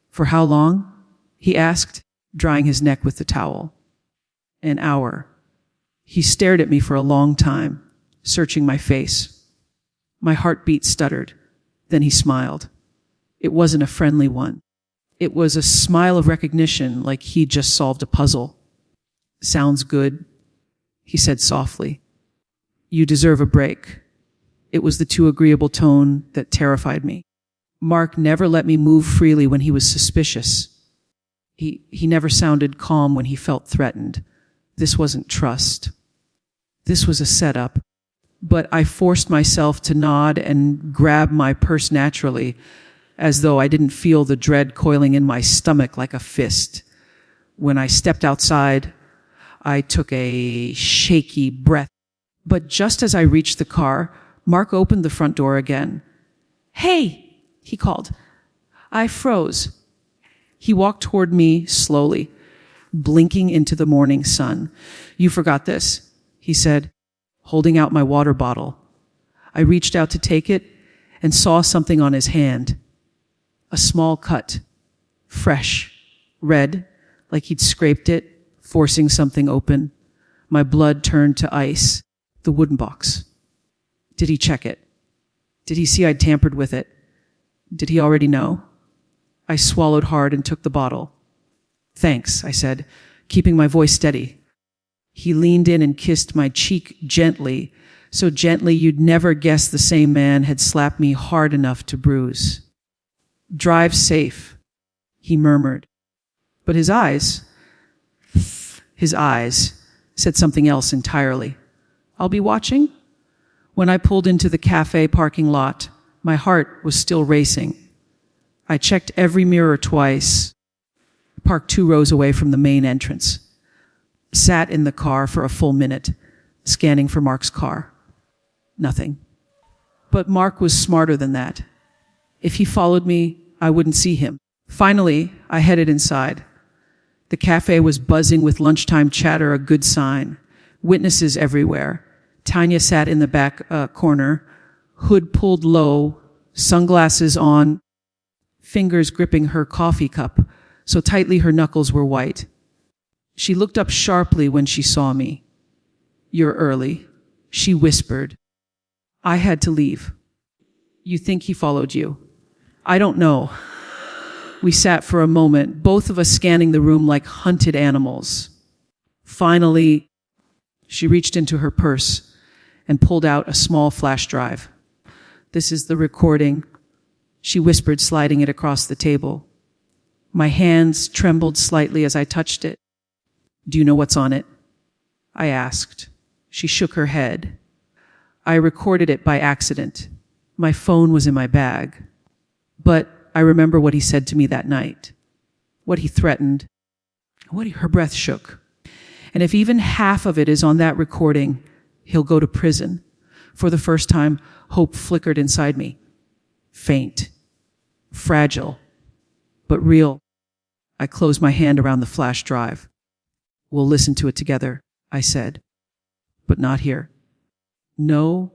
A: "For how long?" he asked, drying his neck with the towel. "An hour." He stared at me for a long time, searching my face. My heartbeat stuttered. Then he smiled. It wasn't a friendly one. It was a smile of recognition, like he'd just solved a puzzle. "Sounds good," he said softly. "You deserve a break." It was the too agreeable tone that terrified me. Mark never let me move freely when he was suspicious. He never sounded calm when he felt threatened. This wasn't trust. This was a setup. But I forced myself to nod and grab my purse naturally, as though I didn't feel the dread coiling in my stomach like a fist. When I stepped outside, I took a shaky breath. But just as I reached the car, Mark opened the front door again. "Hey!" he called. I froze. He walked toward me slowly, blinking into the morning sun. "You forgot this," he said, holding out my water bottle. I reached out to take it and saw something on his hand. A small cut, fresh, red, like he'd scraped it, forcing something open. My blood turned to ice. The wooden box. Did he check it? Did he see I'd tampered with it? Did he already know? I swallowed hard and took the bottle. "Thanks," I said, keeping my voice steady. He leaned in and kissed my cheek gently, so gently you'd never guess the same man had slapped me hard enough to bruise. "Drive safe," he murmured. But his eyes said something else entirely. "I'll be watching?" When I pulled into the cafe parking lot, my heart was still racing. I checked every mirror twice, parked 2 rows away from the main entrance, sat in the car for a full minute, scanning for Mark's car. Nothing. But Mark was smarter than that. If he followed me, I wouldn't see him. Finally, I headed inside. The cafe was buzzing with lunchtime chatter, a good sign. Witnesses everywhere. Tanya sat in the back corner, hood pulled low, sunglasses on, fingers gripping her coffee cup, so tightly her knuckles were white. She looked up sharply when she saw me. "You're early," she whispered. I had to leave. "You think he followed you?" "I don't know." We sat for a moment, both of us scanning the room like hunted animals. Finally, she reached into her purse and pulled out a small flash drive. "This is the recording," she whispered, sliding it across the table. My hands trembled slightly as I touched it. "Do you know what's on it?" I asked. She shook her head. "I recorded it by accident. My phone was in my bag. But I remember what he said to me that night, what he threatened, her breath shook. And if even half of it is on that recording, he'll go to prison." For the first time, hope flickered inside me. Faint, fragile, but real. I closed my hand around the flash drive. "We'll listen to it together," I said. "But not here." "No,"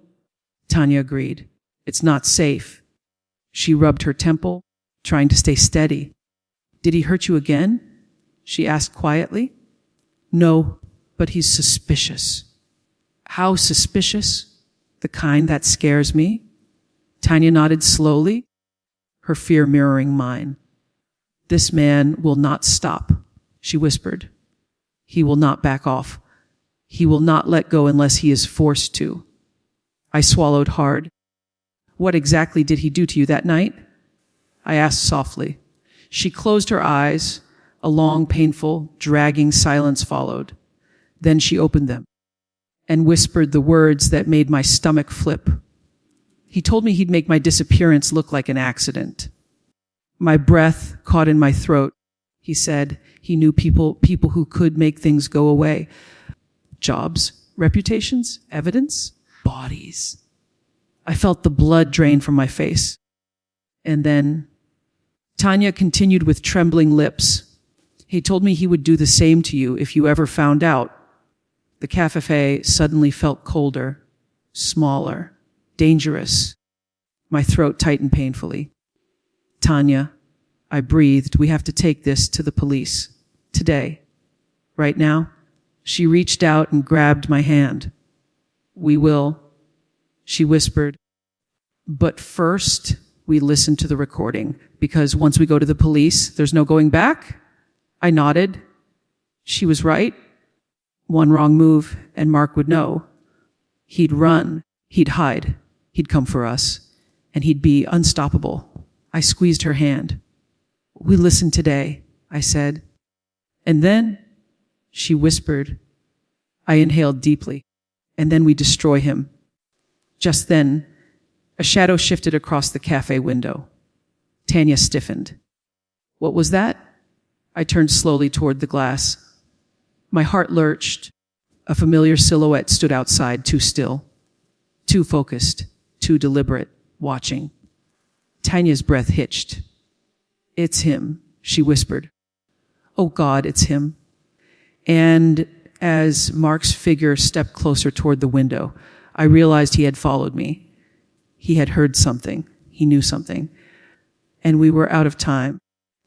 A: Tanya agreed. "It's not safe." She rubbed her temple, trying to stay steady. "Did he hurt you again?" she asked quietly. "No, but he's suspicious." "How suspicious?" "The kind that scares me." Tanya nodded slowly, her fear mirroring mine. "This man will not stop," she whispered. "He will not back off. He will not let go unless he is forced to." I swallowed hard. "What exactly did he do to you that night?" I asked softly. She closed her eyes. A long, painful, dragging silence followed. Then she opened them and whispered the words that made my stomach flip. "He told me he'd make my disappearance look like an accident." My breath caught in my throat. He said he knew people who could make things go away. Jobs, reputations, evidence, bodies. I felt the blood drain from my face. And then Tanya continued with trembling lips. "He told me he would do the same to you if you ever found out." The cafe suddenly felt colder, smaller, dangerous. My throat tightened painfully. "Tanya," I breathed, "we have to take this to the police. Today. Right now." She reached out and grabbed my hand. "We will," she whispered. "But first, we listen to the recording, because once we go to the police, there's no going back." I nodded. She was right. One wrong move, and Mark would know. He'd run. He'd hide. He'd come for us. And he'd be unstoppable. I squeezed her hand. "We listen today," I said. "And then," she whispered. I inhaled deeply. "And then we destroy him." Just then, a shadow shifted across the cafe window. Tanya stiffened. "What was that?" I turned slowly toward the glass. My heart lurched. A familiar silhouette stood outside, too still, too focused, too deliberate, watching. Tanya's breath hitched. "It's him," she whispered. "Oh God, it's him." And as Mark's figure stepped closer toward the window, I realized he had followed me. He had heard something. He knew something. And we were out of time.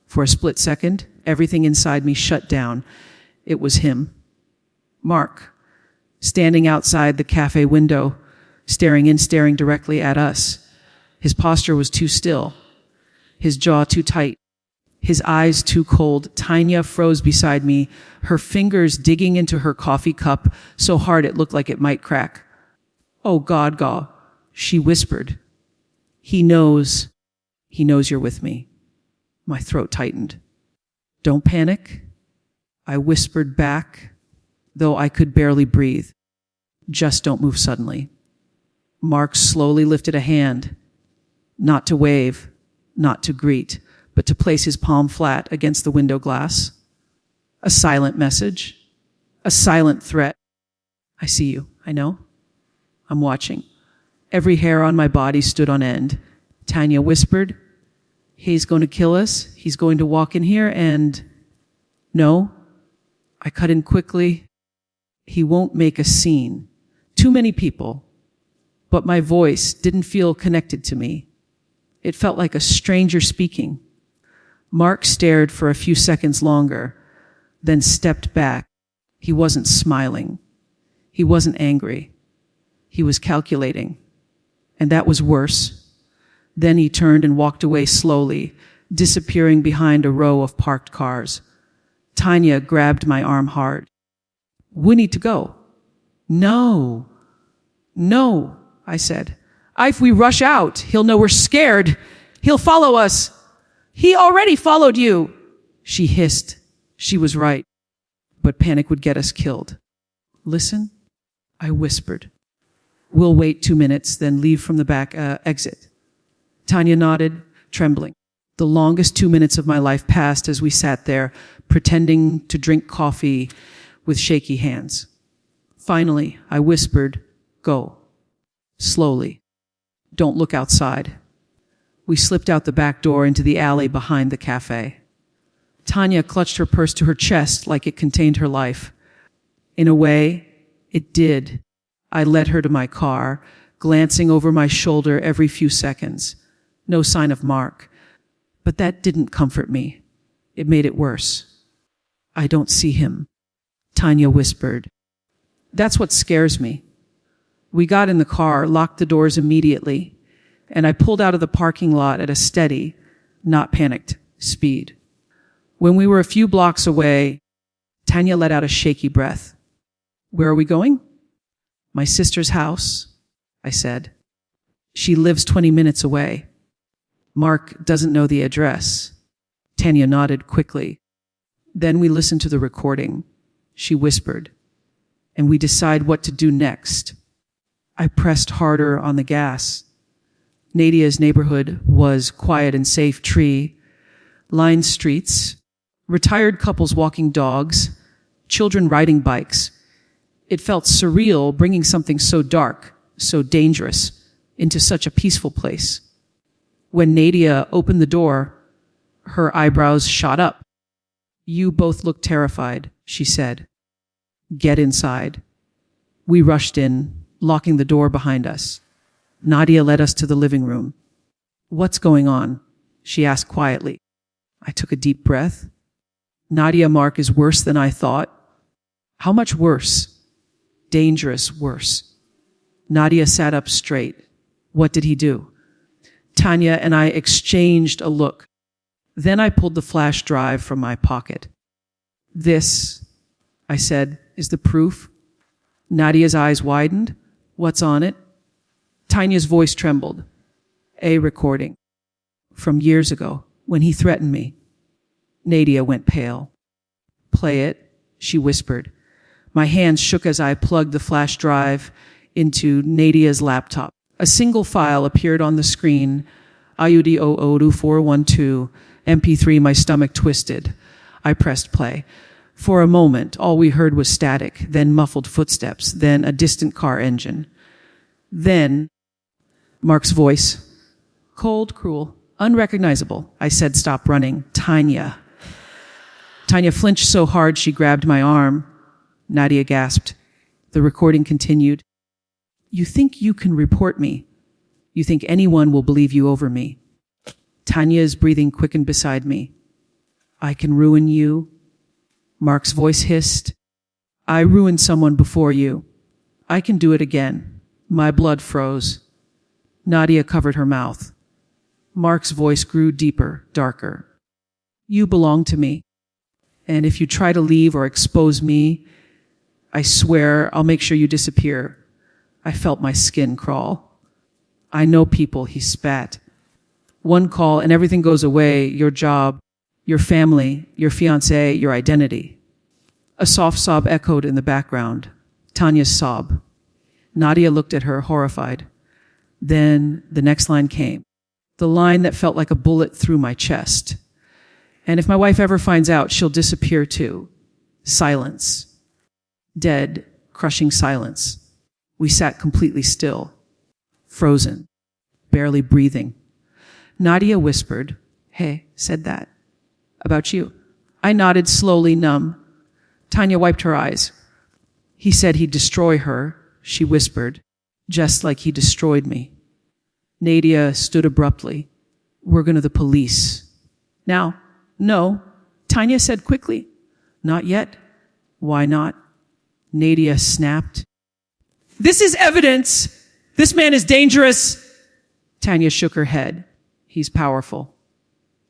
A: For a split second, everything inside me shut down. It was him. Mark, standing outside the cafe window, staring directly at us. His posture was too still, his jaw too tight. His eyes too cold. Tanya froze beside me, her fingers digging into her coffee cup so hard it looked like it might crack. "Oh God, Gaw," she whispered. He knows you're with me." My throat tightened. "Don't panic," I whispered back, though I could barely breathe. "Just don't move suddenly." Mark slowly lifted a hand, not to wave, not to greet, but to place his palm flat against the window glass. A silent message, a silent threat. "I see you, I know. I'm watching." Every hair on my body stood on end. Tanya whispered, "He's going to kill us. He's going to walk in here and..." "No." I cut in quickly. "He won't make a scene. Too many people." But my voice didn't feel connected to me. It felt like a stranger speaking. Mark stared for a few seconds longer, then stepped back. He wasn't smiling. He wasn't angry. He was calculating. And that was worse. Then he turned and walked away slowly, disappearing behind a row of parked cars. Tanya grabbed my arm hard. "We need to go." "No, no," I said. "If we rush out, he'll know we're scared. He'll follow us." "He already followed you," she hissed. She was right, but panic would get us killed. "Listen," I whispered. "We'll wait 2 minutes, then leave from the back exit." Tanya nodded, trembling. The longest 2 minutes of my life passed as we sat there, pretending to drink coffee with shaky hands. Finally, I whispered, "Go." Slowly. "Don't look outside." We slipped out the back door into the alley behind the cafe. Tanya clutched her purse to her chest like it contained her life. In a way, it did. I led her to my car, glancing over my shoulder every few seconds. No sign of Mark. But that didn't comfort me. It made it worse. "I don't see him," Tanya whispered. "That's what scares me." We got in the car, locked the doors immediately, and I pulled out of the parking lot at a steady, not panicked, speed. When we were a few blocks away, Tanya let out a shaky breath. "Where are we going?" "My sister's house," I said. "She lives 20 minutes away." "Mark doesn't know the address." Tanya nodded quickly. "Then we listened to the recording," she whispered, "and we decide what to do next." I pressed harder on the gas. Nadia's neighborhood was quiet and safe, tree-lined streets, retired couples walking dogs, children riding bikes. It felt surreal bringing something so dark, so dangerous, into such a peaceful place. When Nadia opened the door, her eyebrows shot up. "You both look terrified," she said. "Get inside." We rushed in, locking the door behind us. Nadia led us to the living room. "What's going on?" she asked quietly. I took a deep breath. "Nadia, Mark is worse than I thought." "How much worse?" "Dangerous worse." Nadia sat up straight. "What did he do?" Tanya and I exchanged a look. Then I pulled the flash drive from my pocket. "This," I said, "is the proof." Nadia's eyes widened. "What's on it?" Tanya's voice trembled. "A recording. From years ago, when he threatened me." Nadia went pale. "Play it," she whispered. My hands shook as I plugged the flash drive into Nadia's laptop. A single file appeared on the screen. IUD002-412, MP3, my stomach twisted. I pressed play. For a moment, all we heard was static, then muffled footsteps, then a distant car engine. Then, Mark's voice. "Cold, cruel, unrecognizable." I said, "Stop running." "Tanya." Tanya flinched so hard she grabbed my arm. Nadia gasped. The recording continued. "You think you can report me. You think anyone will believe you over me." Tanya's breathing quickened beside me. "I can ruin you." Mark's voice hissed. "I ruined someone before you. I can do it again." My blood froze. Nadia covered her mouth. Mark's voice grew deeper, darker. You belong to me. And if you try to leave or expose me, I swear I'll make sure you disappear. I felt my skin crawl. I know people, he spat. One call and everything goes away, your job, your family, your fiancé, your identity. A soft sob echoed in the background. Tanya's sob. Nadia looked at her, horrified. Then the next line came. The line that felt like a bullet through my chest. And if my wife ever finds out, she'll disappear too. Silence. Dead, crushing silence. We sat completely still. Frozen. Barely breathing. Nadia whispered, "Hey, said that. About you." I nodded slowly, numb. Tanya wiped her eyes. "He said he'd destroy her," she whispered, "just like he destroyed me." Nadia stood abruptly. "We're going to the police." "Now?" "No," Tanya said quickly. "Not yet." "Why not?" Nadia snapped. "This is evidence. This man is dangerous." Tanya shook her head. "He's powerful.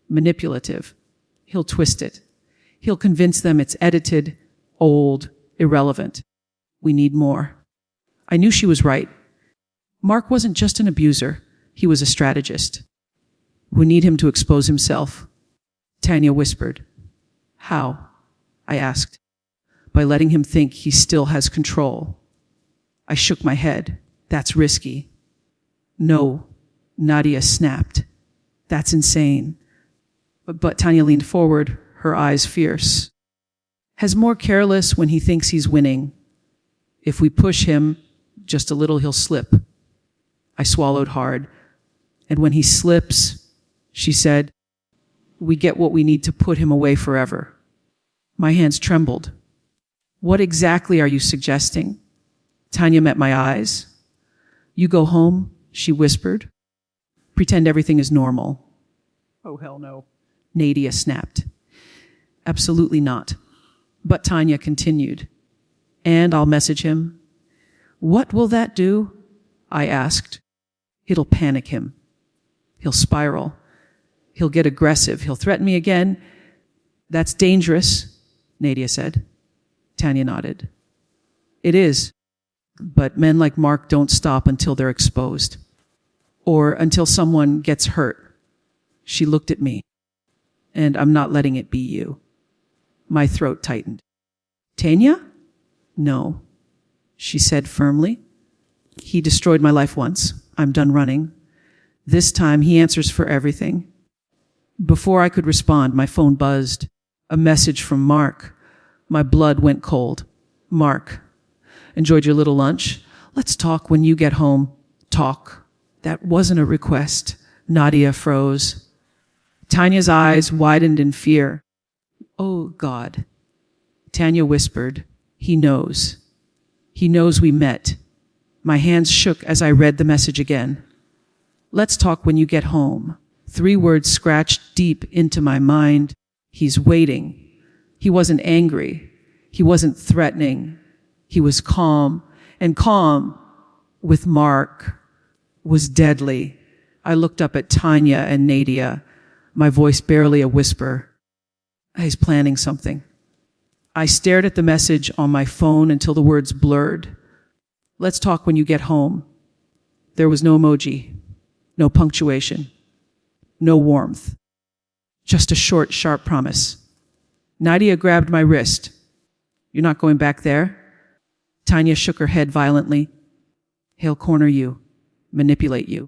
A: Manipulative. He'll twist it. He'll convince them it's edited, old, irrelevant. We need more." I knew she was right. Mark wasn't just an abuser. He was a strategist. "We need him to expose himself," Tanya whispered. "How?" I asked. "By letting him think he still has control." I shook my head. "That's risky." "No," Nadia snapped. "That's insane." But Tanya leaned forward, her eyes fierce. "Has more careless when he thinks he's winning. If we push him just a little, he'll slip." I swallowed hard. "And when he slips," she said, "we get what we need to put him away forever." My hands trembled. "What exactly are you suggesting?" Tanya met my eyes. "You go home," she whispered. "Pretend everything is normal." "Oh, hell no," Nadia snapped. "Absolutely not." But Tanya continued. "And I'll message him." "What will that do?" I asked. "It'll panic him. He'll spiral. He'll get aggressive. He'll threaten me again." "That's dangerous," Nadia said. Tanya nodded. "It is. But men like Mark don't stop until they're exposed. Or until someone gets hurt." She looked at me. "And I'm not letting it be you." My throat tightened. "Tanya?" "No," she said firmly. "He destroyed my life once. I'm done running. This time he answers for everything." Before I could respond, my phone buzzed. A message from Mark. My blood went cold. "Mark, enjoyed your little lunch? Let's talk when you get home." Talk. That wasn't a request. Nadia froze. Tanya's eyes widened in fear. "Oh, God." Tanya whispered, "He knows. He knows we met." My hands shook as I read the message again. "Let's talk when you get home." 3 words scratched deep into my mind. He's waiting. He wasn't angry. He wasn't threatening. He was calm. And calm, with Mark, was deadly. I looked up at Tanya and Nadia, my voice barely a whisper. He's planning something. I stared at the message on my phone until the words blurred. "Let's talk when you get home." There was no emoji, no punctuation, no warmth. Just a short, sharp promise. Nadia grabbed my wrist. "You're not going back there?" Tanya shook her head violently. "He'll corner you, manipulate you.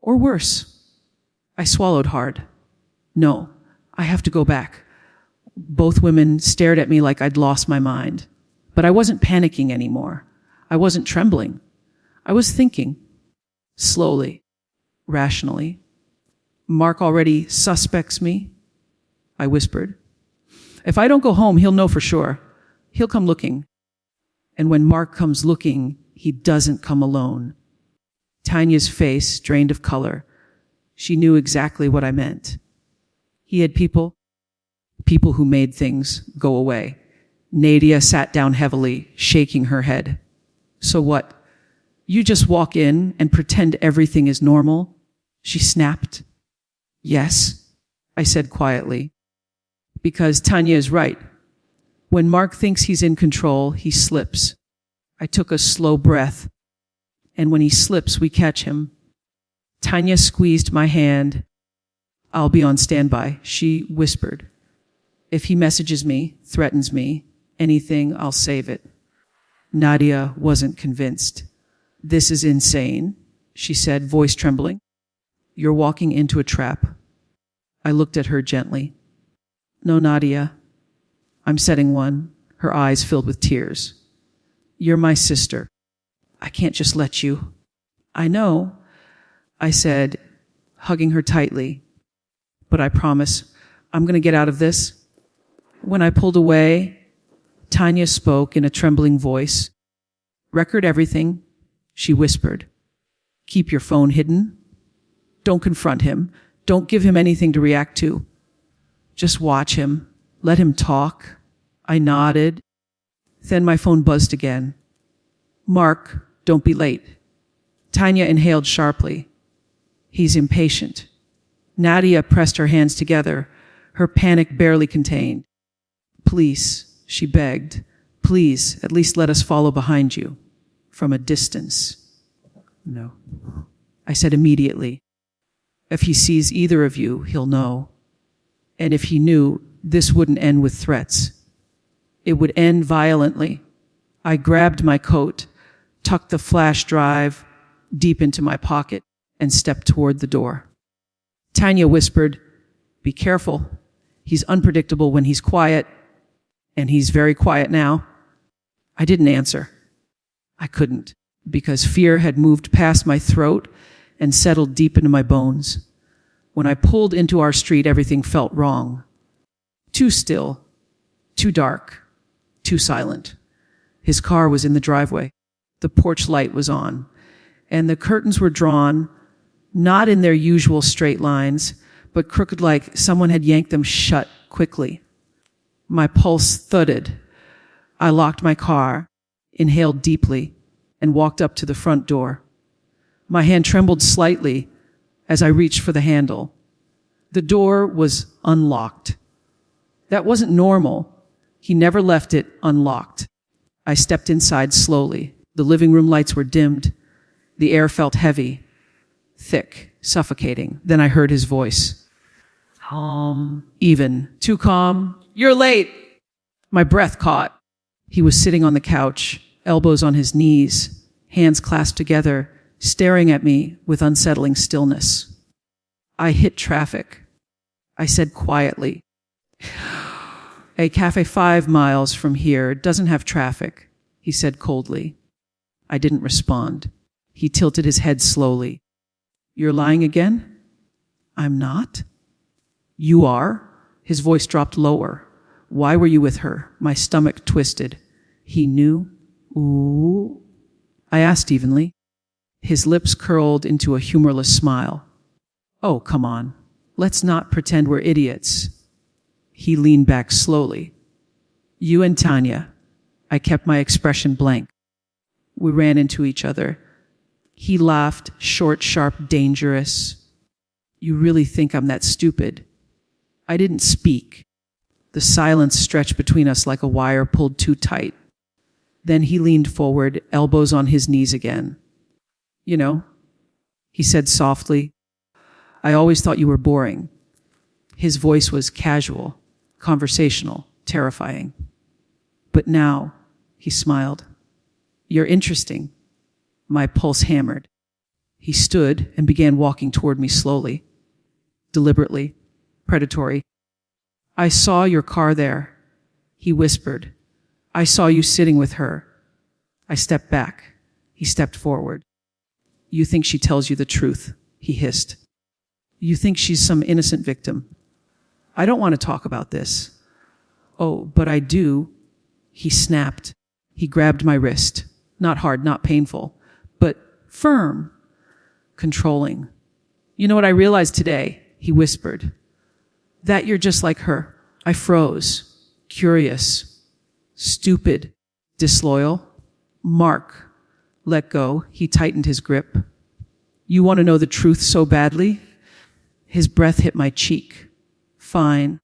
A: Or worse." I swallowed hard. "No, I have to go back." Both women stared at me like I'd lost my mind. But I wasn't panicking anymore. I wasn't trembling. I was thinking. Slowly, rationally. "Mark already suspects me," I whispered. "If I don't go home, he'll know for sure. He'll come looking. And when Mark comes looking, he doesn't come alone." Tanya's face drained of color. She knew exactly what I meant. He had people who made things go away. Nadia sat down heavily, shaking her head. "So what? You just walk in and pretend everything is normal?" She snapped. "Yes," I said quietly. Because Tanya is right. When Mark thinks he's in control, he slips. I took a slow breath, and when he slips, we catch him. Tanya squeezed my hand. I'll be on standby, she whispered. If he messages me, threatens me, anything, I'll save it. Nadia wasn't convinced. This is insane, she said, voice trembling. You're walking into a trap. I looked at her gently. No, Nadia. I'm setting one, her eyes filled with tears. You're my sister. I can't just let you. I know, I said, hugging her tightly. But I promise, I'm going to get out of this. When I pulled away, Tanya spoke in a trembling voice. Record everything, she whispered. Keep your phone hidden. Don't confront him. Don't give him anything to react to. Just watch him. Let him talk. I nodded. Then my phone buzzed again. Mark, don't be late. Tanya inhaled sharply. He's impatient. Nadia pressed her hands together, her panic barely contained. Please, she begged. Please, at least let us follow behind you. From a distance. No. I said immediately. If he sees either of you, he'll know. And if he knew, this wouldn't end with threats. It would end violently. I grabbed my coat, tucked the flash drive deep into my pocket, and stepped toward the door. Tanya whispered, be careful. He's unpredictable when he's quiet, and he's very quiet now. I didn't answer. I couldn't, because fear had moved past my throat and settled deep into my bones. When I pulled into our street, everything felt wrong. Too still, too dark, too silent. His car was in the driveway. The porch light was on, and the curtains were drawn, not in their usual straight lines, but crooked like someone had yanked them shut quickly. My pulse thudded. I locked my car, inhaled deeply, and walked up to the front door. My hand trembled slightly as I reached for the handle. The door was unlocked. That wasn't normal. He never left it unlocked. I stepped inside slowly. The living room lights were dimmed. The air felt heavy, thick, suffocating. Then I heard his voice. Calm. Even. Too calm. You're late. My breath caught. He was sitting on the couch, elbows on his knees, hands clasped together, staring at me with unsettling stillness. I hit traffic. I said quietly, a cafe 5 miles from here doesn't have traffic, he said coldly. I didn't respond. He tilted his head slowly. You're lying again? I'm not. You are? His voice dropped lower. Why were you with her? My stomach twisted. He knew. Ooh. I asked evenly. His lips curled into a humorless smile. Oh, come on. Let's not pretend we're idiots. He leaned back slowly. You and Tanya. I kept my expression blank. We ran into each other. He laughed, short, sharp, dangerous. You really think I'm that stupid? I didn't speak. The silence stretched between us like a wire pulled too tight. Then he leaned forward, elbows on his knees again. You know, he said softly, I always thought you were boring. His voice was casual, conversational, terrifying. But now, he smiled, you're interesting. My pulse hammered. He stood and began walking toward me slowly, deliberately, predatory. I saw your car there, he whispered. I saw you sitting with her. I stepped back. He stepped forward. You think she tells you the truth, he hissed. You think she's some innocent victim. I don't want to talk about this. Oh, but I do. He snapped. He grabbed my wrist. Not hard, not painful, but firm, controlling. You know what I realized today? He whispered. That you're just like her. I froze, curious, stupid, disloyal. Mark, let go. He tightened his grip. You want to know the truth so badly? His breath hit my cheek. Fine.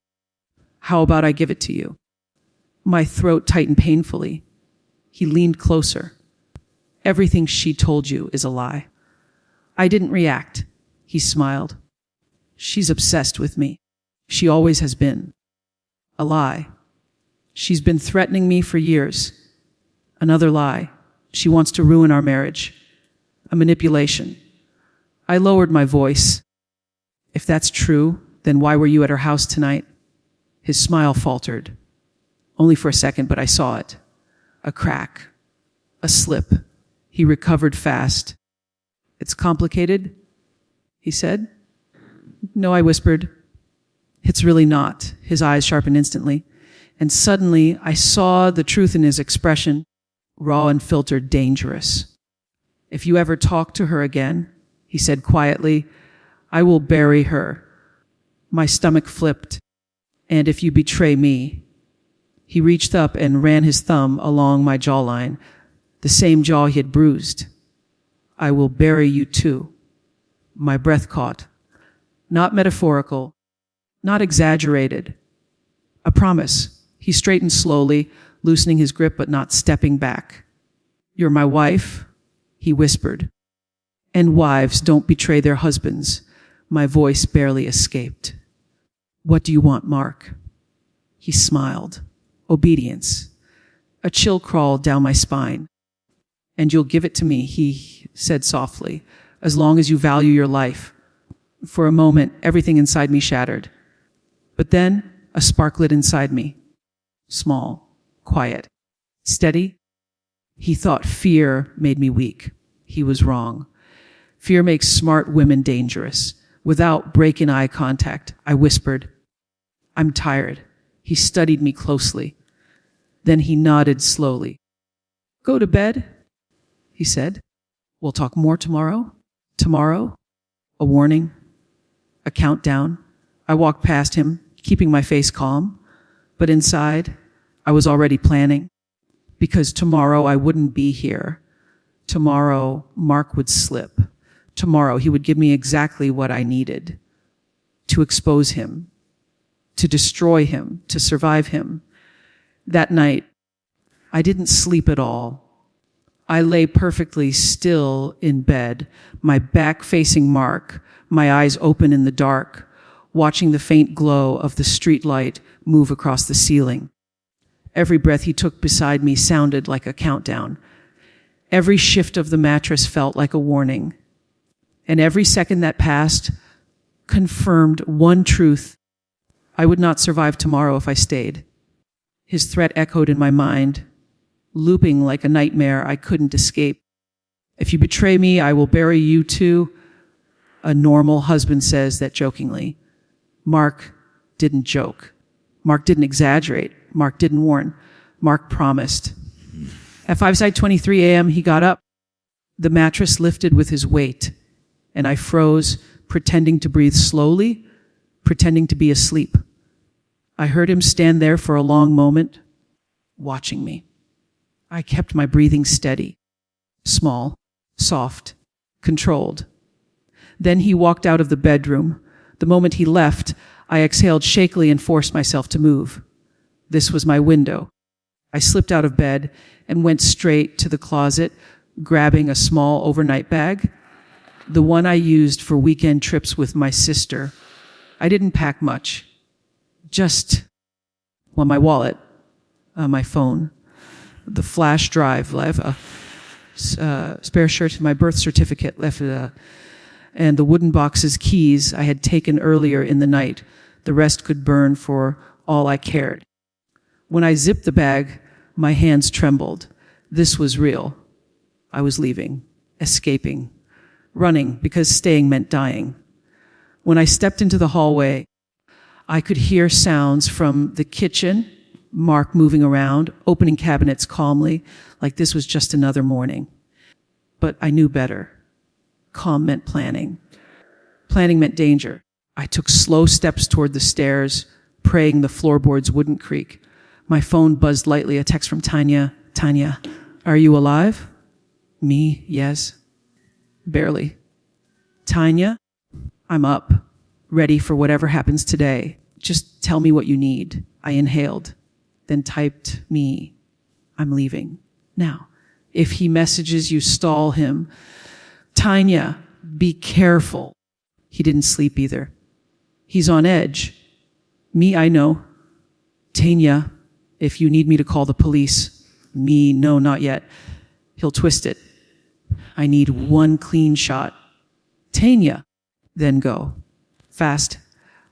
A: How about I give it to you? My throat tightened painfully. He leaned closer. Everything she told you is a lie. I didn't react. He smiled. She's obsessed with me. She always has been. A lie. She's been threatening me for years. Another lie. She wants to ruin our marriage. A manipulation. I lowered my voice. If that's true, then why were you at her house tonight? His smile faltered. Only for a second, but I saw it. A crack. A slip. He recovered fast. It's complicated, he said. No, I whispered. It's really not. His eyes sharpened instantly. And suddenly I saw the truth in his expression, raw and filtered, dangerous. If you ever talk to her again, he said quietly, I will bury her. My stomach flipped. And if you betray me, he reached up and ran his thumb along my jawline, the same jaw he had bruised. I will bury you too. My breath caught. Not metaphorical, not exaggerated. A promise. He straightened slowly, loosening his grip but not stepping back. You're my wife, he whispered. And wives don't betray their husbands. My voice barely escaped. What do you want, Mark? He smiled. Obedience. A chill crawled down my spine. And you'll give it to me, he said softly, as long as you value your life. For a moment, everything inside me shattered. But then, a spark lit inside me. Small, quiet, steady. He thought fear made me weak. He was wrong. Fear makes smart women dangerous. Without breaking eye contact, I whispered, I'm tired. He studied me closely. Then he nodded slowly. Go to bed, he said. We'll talk more tomorrow. Tomorrow? A warning. A countdown. I walked past him, keeping my face calm. But inside, I was already planning. Because tomorrow I wouldn't be here. Tomorrow, Mark would slip. Tomorrow, he would give me exactly what I needed. To expose him. To destroy him. To survive him. That night, I didn't sleep at all. I lay perfectly still in bed, my back facing Mark, my eyes open in the dark, watching the faint glow of the street light move across the ceiling. Every breath he took beside me sounded like a countdown. Every shift of the mattress felt like a warning. And every second that passed confirmed one truth. I would not survive tomorrow if I stayed. His threat echoed in my mind, looping like a nightmare I couldn't escape. If you betray me, I will bury you too. A normal husband says that jokingly. Mark didn't joke. Mark didn't exaggerate. Mark didn't warn. Mark promised. At 5:23 a.m., he got up. The mattress lifted with his weight, and I froze, pretending to breathe slowly, pretending to be asleep. I heard him stand there for a long moment, watching me. I kept my breathing steady, small, soft, controlled. Then he walked out of the bedroom. The moment he left, I exhaled shakily and forced myself to move. This was my window. I slipped out of bed and went straight to the closet, grabbing a small overnight bag, the one I used for weekend trips with my sister. I didn't pack much. Just, well, my wallet, my phone, the flash drive, a spare shirt, my birth certificate, and the wooden box's keys I had taken earlier in the night. The rest could burn for all I cared. When I zipped the bag, my hands trembled. This was real. I was leaving, escaping, running because staying meant dying. When I stepped into the hallway, I could hear sounds from the kitchen, Mark moving around, opening cabinets calmly, like this was just another morning. But I knew better. Calm meant planning. Planning meant danger. I took slow steps toward the stairs, praying the floorboards wouldn't creak. My phone buzzed lightly, a text from Tanya. Tanya, are you alive? Me, yes. Barely. Tanya, I'm up, ready for whatever happens today. Just tell me what you need. I inhaled, then typed me. I'm leaving. Now, if he messages you, stall him. Tanya, be careful. He didn't sleep either. He's on edge. Me, I know. Tanya, if you need me to call the police. Me, no, not yet. He'll twist it. I need one clean shot. Tanya, then go. Fast.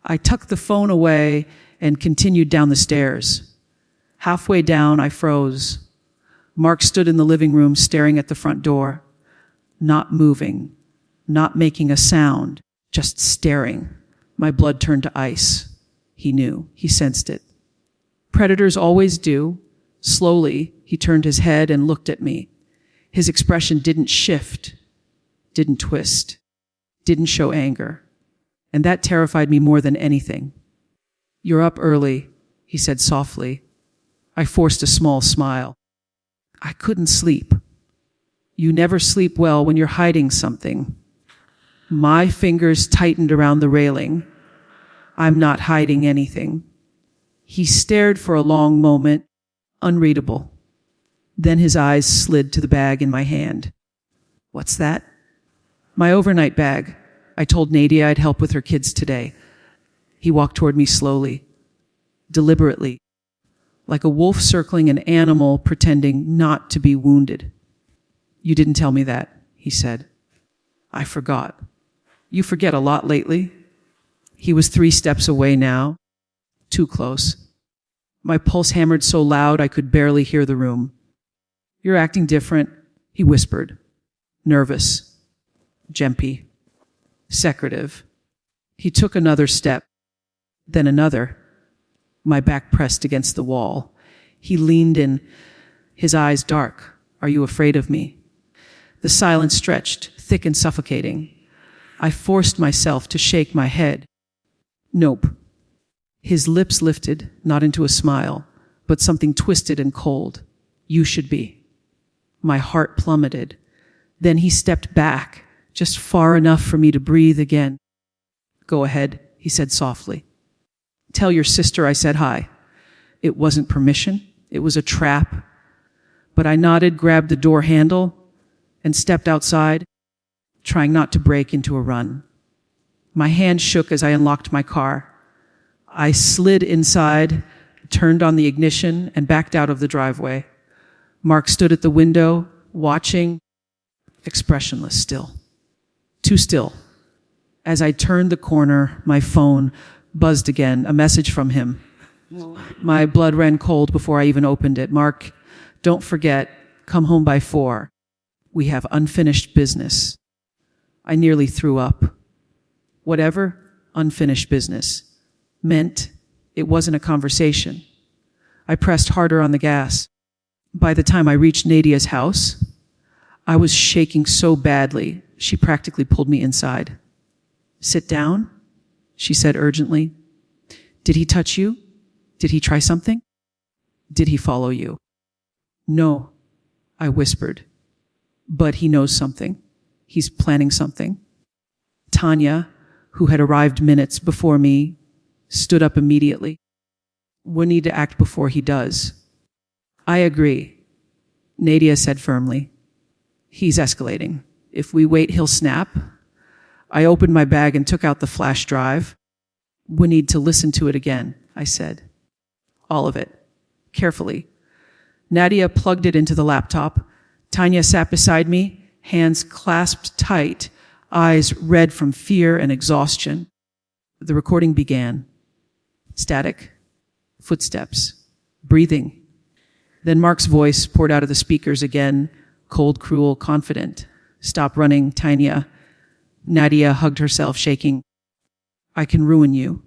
A: I tucked the phone away and continued down the stairs. Halfway down, I froze. Mark stood in the living room staring at the front door, not moving, not making a sound, just staring. My blood turned to ice. He knew. He sensed it. Predators always do. Slowly, he turned his head and looked at me. His expression didn't shift, didn't twist, didn't show anger. And that terrified me more than anything. You're up early, he said softly. I forced a small smile. I couldn't sleep. You never sleep well when you're hiding something. My fingers tightened around the railing. I'm not hiding anything. He stared for a long moment, unreadable. Then his eyes slid to the bag in my hand. What's that? My overnight bag. I told Nadia I'd help with her kids today. He walked toward me slowly, deliberately, like a wolf circling an animal pretending not to be wounded. You didn't tell me that, he said. I forgot. You forget a lot lately. He was 3 steps away now, too close. My pulse hammered so loud I could barely hear the room. You're acting different, he whispered. Nervous, gempy, secretive. He took another step, then another. My back pressed against the wall. He leaned in, his eyes dark. Are you afraid of me? The silence stretched, thick and suffocating. I forced myself to shake my head. Nope. His lips lifted, not into a smile, but something twisted and cold. You should be. My heart plummeted. Then he stepped back, just far enough for me to breathe again. Go ahead, he said softly. Tell your sister I said hi. It wasn't permission. It was a trap. But I nodded, grabbed the door handle, and stepped outside, trying not to break into a run. My hand shook as I unlocked my car. I slid inside, turned on the ignition, and backed out of the driveway. Mark stood at the window, watching, expressionless still. Too still. As I turned the corner, my phone buzzed again, a message from him. My blood ran cold before I even opened it. Mark, don't forget, come home by 4. We have unfinished business. I nearly threw up. Whatever unfinished business meant it wasn't a conversation. I pressed harder on the gas. By the time I reached Nadia's house, I was shaking so badly, she practically pulled me inside. Sit down, she said urgently. Did he touch you? Did he try something? Did he follow you? No, I whispered. But he knows something. He's planning something. Tanya, who had arrived minutes before me, stood up immediately. We need to act before he does. I agree, Nadia said firmly. He's escalating. If we wait, he'll snap. I opened my bag and took out the flash drive. We need to listen to it again, I said. All of it. Carefully. Nadia plugged it into the laptop. Tanya sat beside me, hands clasped tight, eyes red from fear and exhaustion. The recording began. Static. Footsteps. Breathing. Then Mark's voice poured out of the speakers again, cold, cruel, confident. Stop running, Tanya. Nadia hugged herself, shaking. I can ruin you.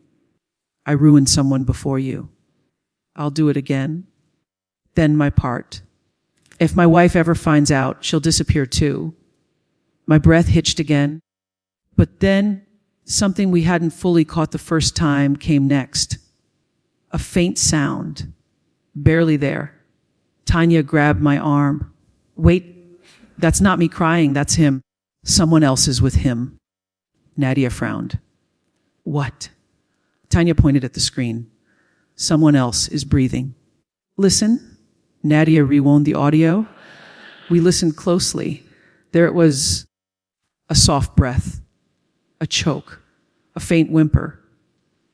A: I ruined someone before you. I'll do it again. Then my part. If my wife ever finds out, she'll disappear too. My breath hitched again. But then something we hadn't fully caught the first time came next. A faint sound. Barely there. Tanya grabbed my arm. Wait, that's not me crying, that's him. Someone else is with him. Nadia frowned. What? Tanya pointed at the screen. Someone else is breathing. Listen. Nadia rewound the audio. We listened closely. There it was, a soft breath, a choke, a faint whimper.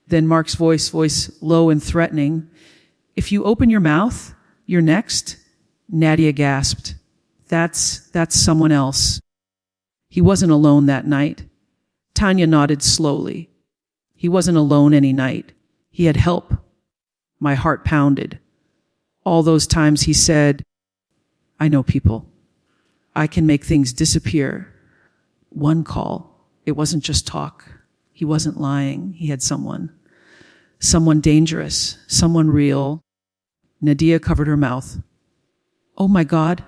A: Then Mark's voice low and threatening. If you open your mouth, you're next. Nadia gasped. That's someone else. He wasn't alone that night. Tanya nodded slowly. He wasn't alone any night. He had help. My heart pounded. All those times he said, I know people. I can make things disappear. One call. It wasn't just talk. He wasn't lying. He had someone. Someone dangerous. Someone real. Nadia covered her mouth. Oh my God.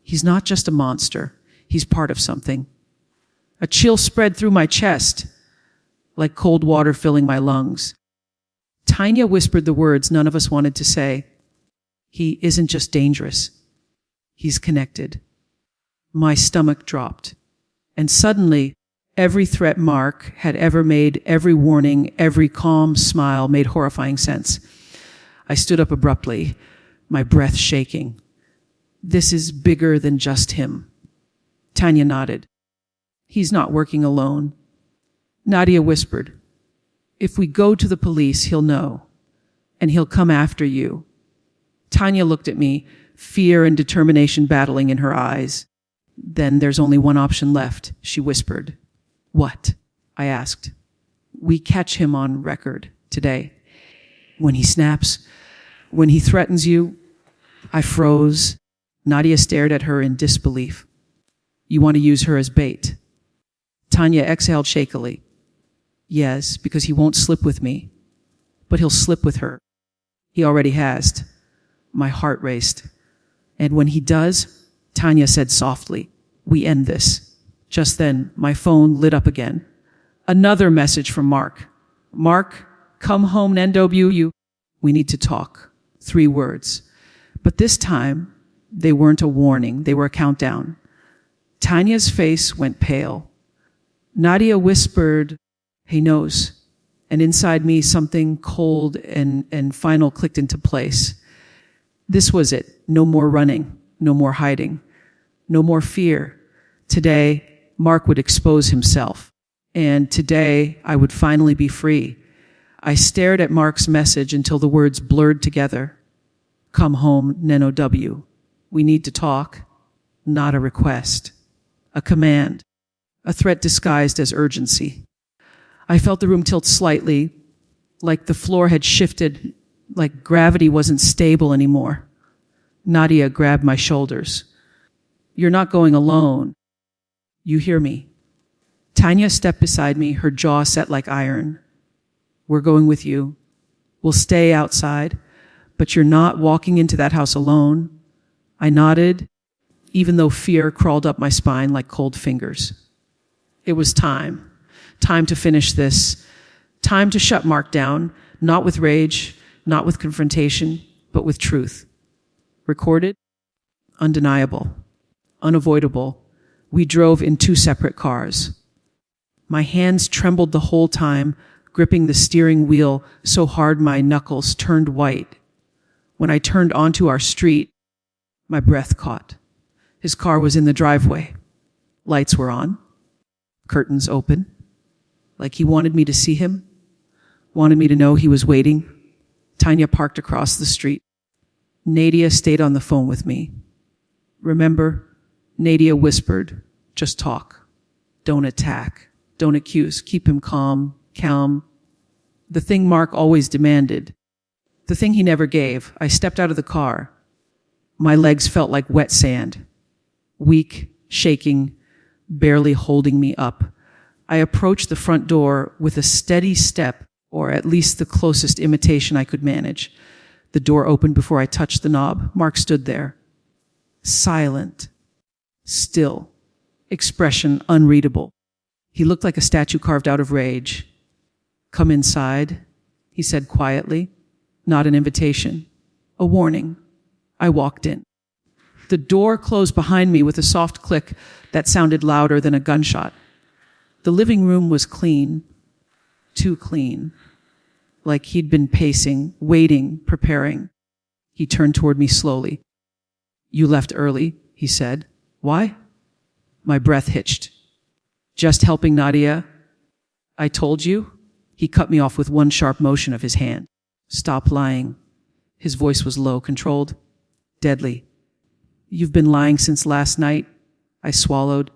A: He's not just a monster. He's part of something. A chill spread through my chest, like cold water filling my lungs. Tanya whispered the words none of us wanted to say. He isn't just dangerous. He's connected. My stomach dropped. And suddenly, every threat Mark had ever made, every warning, every calm smile made horrifying sense. I stood up abruptly, my breath shaking. This is bigger than just him. Tanya nodded. He's not working alone. Nadia whispered, if we go to the police, he'll know, and he'll come after you. Tanya looked at me, fear and determination battling in her eyes. Then there's only one option left, she whispered. What? I asked. We catch him on record today. When he snaps, when he threatens you. I froze. Nadia stared at her in disbelief. You want to use her as bait? Tanya exhaled shakily. Yes, because he won't slip with me. But he'll slip with her. He already has. My heart raced. And when he does, Tanya said softly, we end this. Just then, my phone lit up again. Another message from Mark. Mark, come home, NW. We need to talk. 3 words. But this time, they weren't a warning. They were a countdown. Tanya's face went pale. Nadia whispered, he knows. And inside me, something cold and final clicked into place. This was it. No more running. No more hiding. No more fear. Today, Mark would expose himself. And today, I would finally be free. I stared at Mark's message until the words blurred together. Come home, Neno W. We need to talk. Not a request. A command. A threat disguised as urgency. I felt the room tilt slightly, like the floor had shifted, like gravity wasn't stable anymore. Nadia grabbed my shoulders. You're not going alone. You hear me. Tanya stepped beside me, her jaw set like iron. We're going with you. We'll stay outside, but you're not walking into that house alone. I nodded, even though fear crawled up my spine like cold fingers. It was time. Time to finish this. Time to shut Mark down, not with rage, not with confrontation, but with truth. Recorded, undeniable, unavoidable. We drove in 2 separate cars. My hands trembled the whole time, gripping the steering wheel so hard my knuckles turned white. When I turned onto our street, my breath caught. His car was in the driveway. Lights were on, curtains open, like he wanted me to see him, wanted me to know he was waiting. Tanya parked across the street. Nadia stayed on the phone with me. Remember, Nadia whispered, just talk. Don't attack. Don't accuse. Keep him calm. The thing Mark always demanded. The thing he never gave. I stepped out of the car. My legs felt like wet sand. Weak, shaking, barely holding me up. I approached the front door with a steady step, or at least the closest imitation I could manage. The door opened before I touched the knob. Mark stood there. Silent. Still. Expression unreadable. He looked like a statue carved out of rage. Come inside, he said quietly. Not an invitation. A warning. I walked in. The door closed behind me with a soft click that sounded louder than a gunshot. The living room was clean. Too clean. like he'd been pacing, waiting, preparing. He turned toward me slowly. "You left early," he said. "Why?" My breath hitched. "Just helping Nadia. I told you." He cut me off with one sharp motion of his hand. "Stop lying." His voice was low, controlled, deadly. "You've been lying since last night." I swallowed.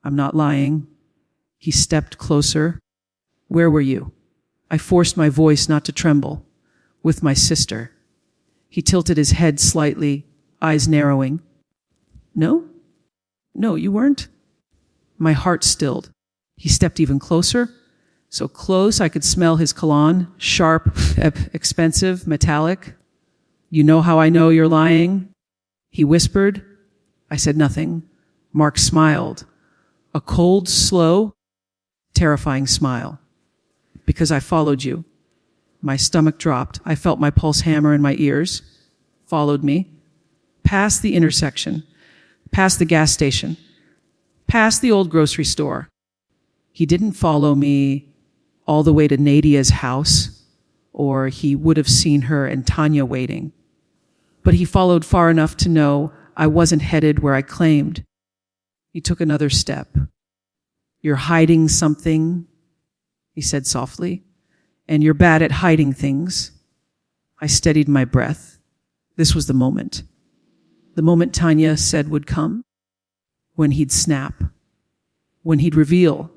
A: "I'm not lying." He stepped closer. "Where were you?" I forced my voice not to tremble. "With my sister." He tilted his head slightly, eyes narrowing. "No? No, you weren't?" My heart stilled. He stepped even closer, so close I could smell his cologne, sharp, expensive, metallic. "You know how I know you're lying?" He whispered. I said nothing. Mark smiled. A cold, slow, terrifying smile. "Because I followed you." My stomach dropped. I felt my pulse hammer in my ears. Followed me. Past the intersection. Past the gas station. Past the old grocery store. He didn't follow me all the way to Nadia's house, or he would have seen her and Tanya waiting. But he followed far enough to know I wasn't headed where I claimed. He took another step. "You're hiding something," he said softly, "and you're bad at hiding things." I steadied my breath. This was the moment. The moment Tanya said would come. When he'd snap. When he'd reveal.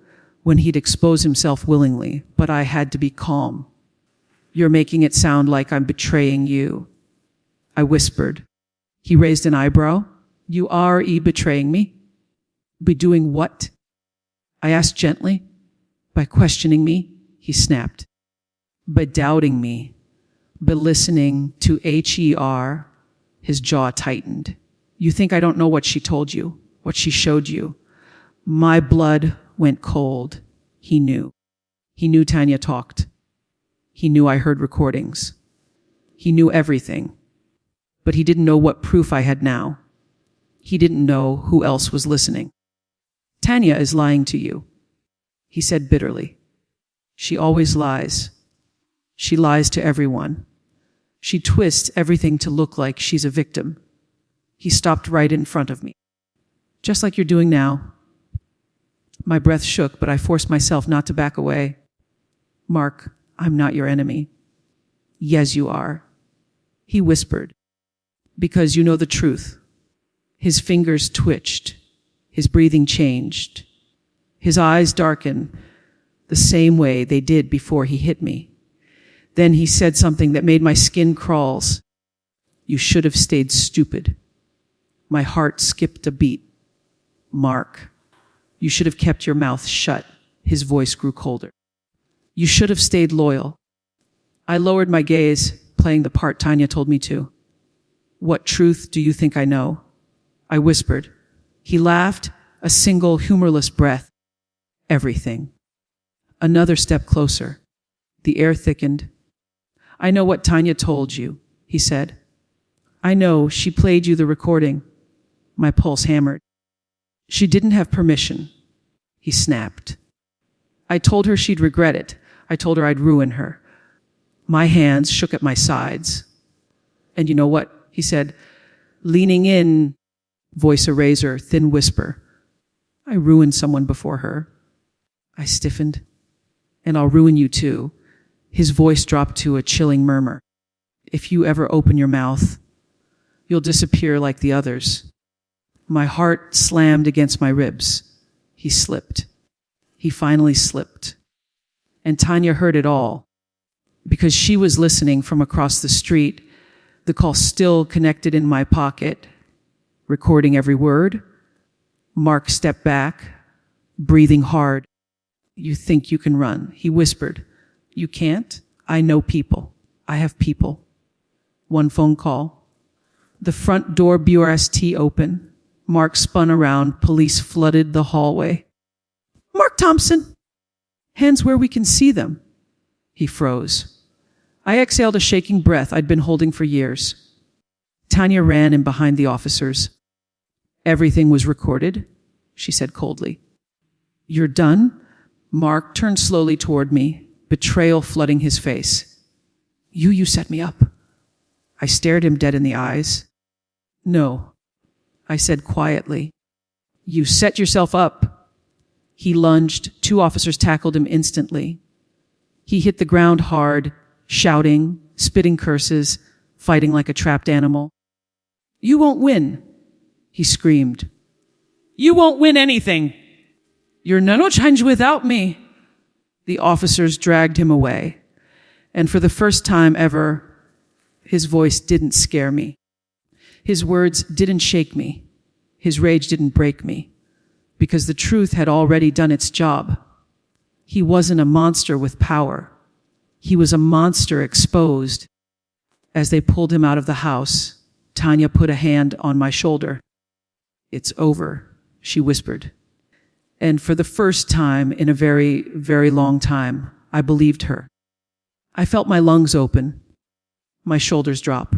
A: When he'd expose himself willingly. But I had to be calm. "You're making it sound like I'm betraying you," I whispered. He raised an eyebrow. "You are betraying me?" "Be doing what?" I asked gently. "By questioning me," he snapped. "By doubting me. By listening to HER. His jaw tightened. "You think I don't know what she told you, what she showed you?" My blood went cold. He knew. He knew Tanya talked. He knew I heard recordings. He knew everything. But he didn't know what proof I had now. He didn't know who else was listening. "Tanya is lying to you," he said bitterly. "She always lies. She lies to everyone. She twists everything to look like she's a victim." He stopped right in front of me. "Just like you're doing now." My breath shook, but I forced myself not to back away. "Mark, I'm not your enemy." "Yes, you are," he whispered. "Because you know the truth." His fingers twitched. His breathing changed. His eyes darkened the same way they did before he hit me. Then he said something that made my skin crawls. "You should have stayed stupid." My heart skipped a beat. "Mark, you should have kept your mouth shut." His voice grew colder. "You should have stayed loyal." I lowered my gaze, playing the part Tanya told me to. "What truth do you think I know?" I whispered. He laughed, a single humorless breath. "Everything." Another step closer. The air thickened. "I know what Tanya told you," he said. "I know she played you the recording." My pulse hammered. "She didn't have permission," he snapped. "I told her she'd regret it. I told her I'd ruin her." My hands shook at my sides. "And you know what?" he said, leaning in, voice a razor, thin whisper. "I ruined someone before her." I stiffened. "And I'll ruin you too." His voice dropped to a chilling murmur. "If you ever open your mouth, you'll disappear like the others." My heart slammed against my ribs. He slipped. He finally slipped. And Tanya heard it all. Because she was listening from across the street, the call still connected in my pocket, recording every word. Mark stepped back, breathing hard. "You think you can run," he whispered. "You can't. I know people. I have people." One phone call. The front door BRST open. Mark spun around. Police flooded the hallway. "Mark Thompson!" "Hands where we can see them." He froze. I exhaled a shaking breath I'd been holding for years. Tanya ran in behind the officers. "Everything was recorded," she said coldly. "You're done?" Mark turned slowly toward me, betrayal flooding his face. You set me up." I stared him dead in the eyes. "No," I said quietly. "You set yourself up." He lunged. 2 officers tackled him instantly. He hit the ground hard, shouting, spitting curses, fighting like a trapped animal. "You won't win," he screamed. "You won't win anything. You're no change without me." The officers dragged him away, and for the first time ever, his voice didn't scare me. His words didn't shake me. His rage didn't break me, because the truth had already done its job. He wasn't a monster with power. He was a monster exposed. As they pulled him out of the house, Tanya put a hand on my shoulder. "It's over," she whispered. And for the first time in a very, very long time, I believed her. I felt my lungs open, my shoulders drop,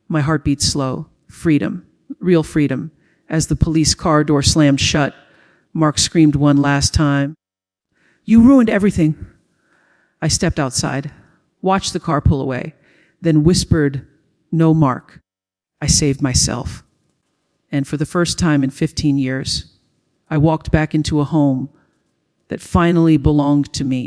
A: my heartbeat slow. Freedom, real freedom. As the police car door slammed shut, Mark screamed one last time, "You ruined everything." I stepped outside, watched the car pull away, then whispered, "No, Mark, I saved myself." And for the first time in 15 years, I walked back into a home that finally belonged to me.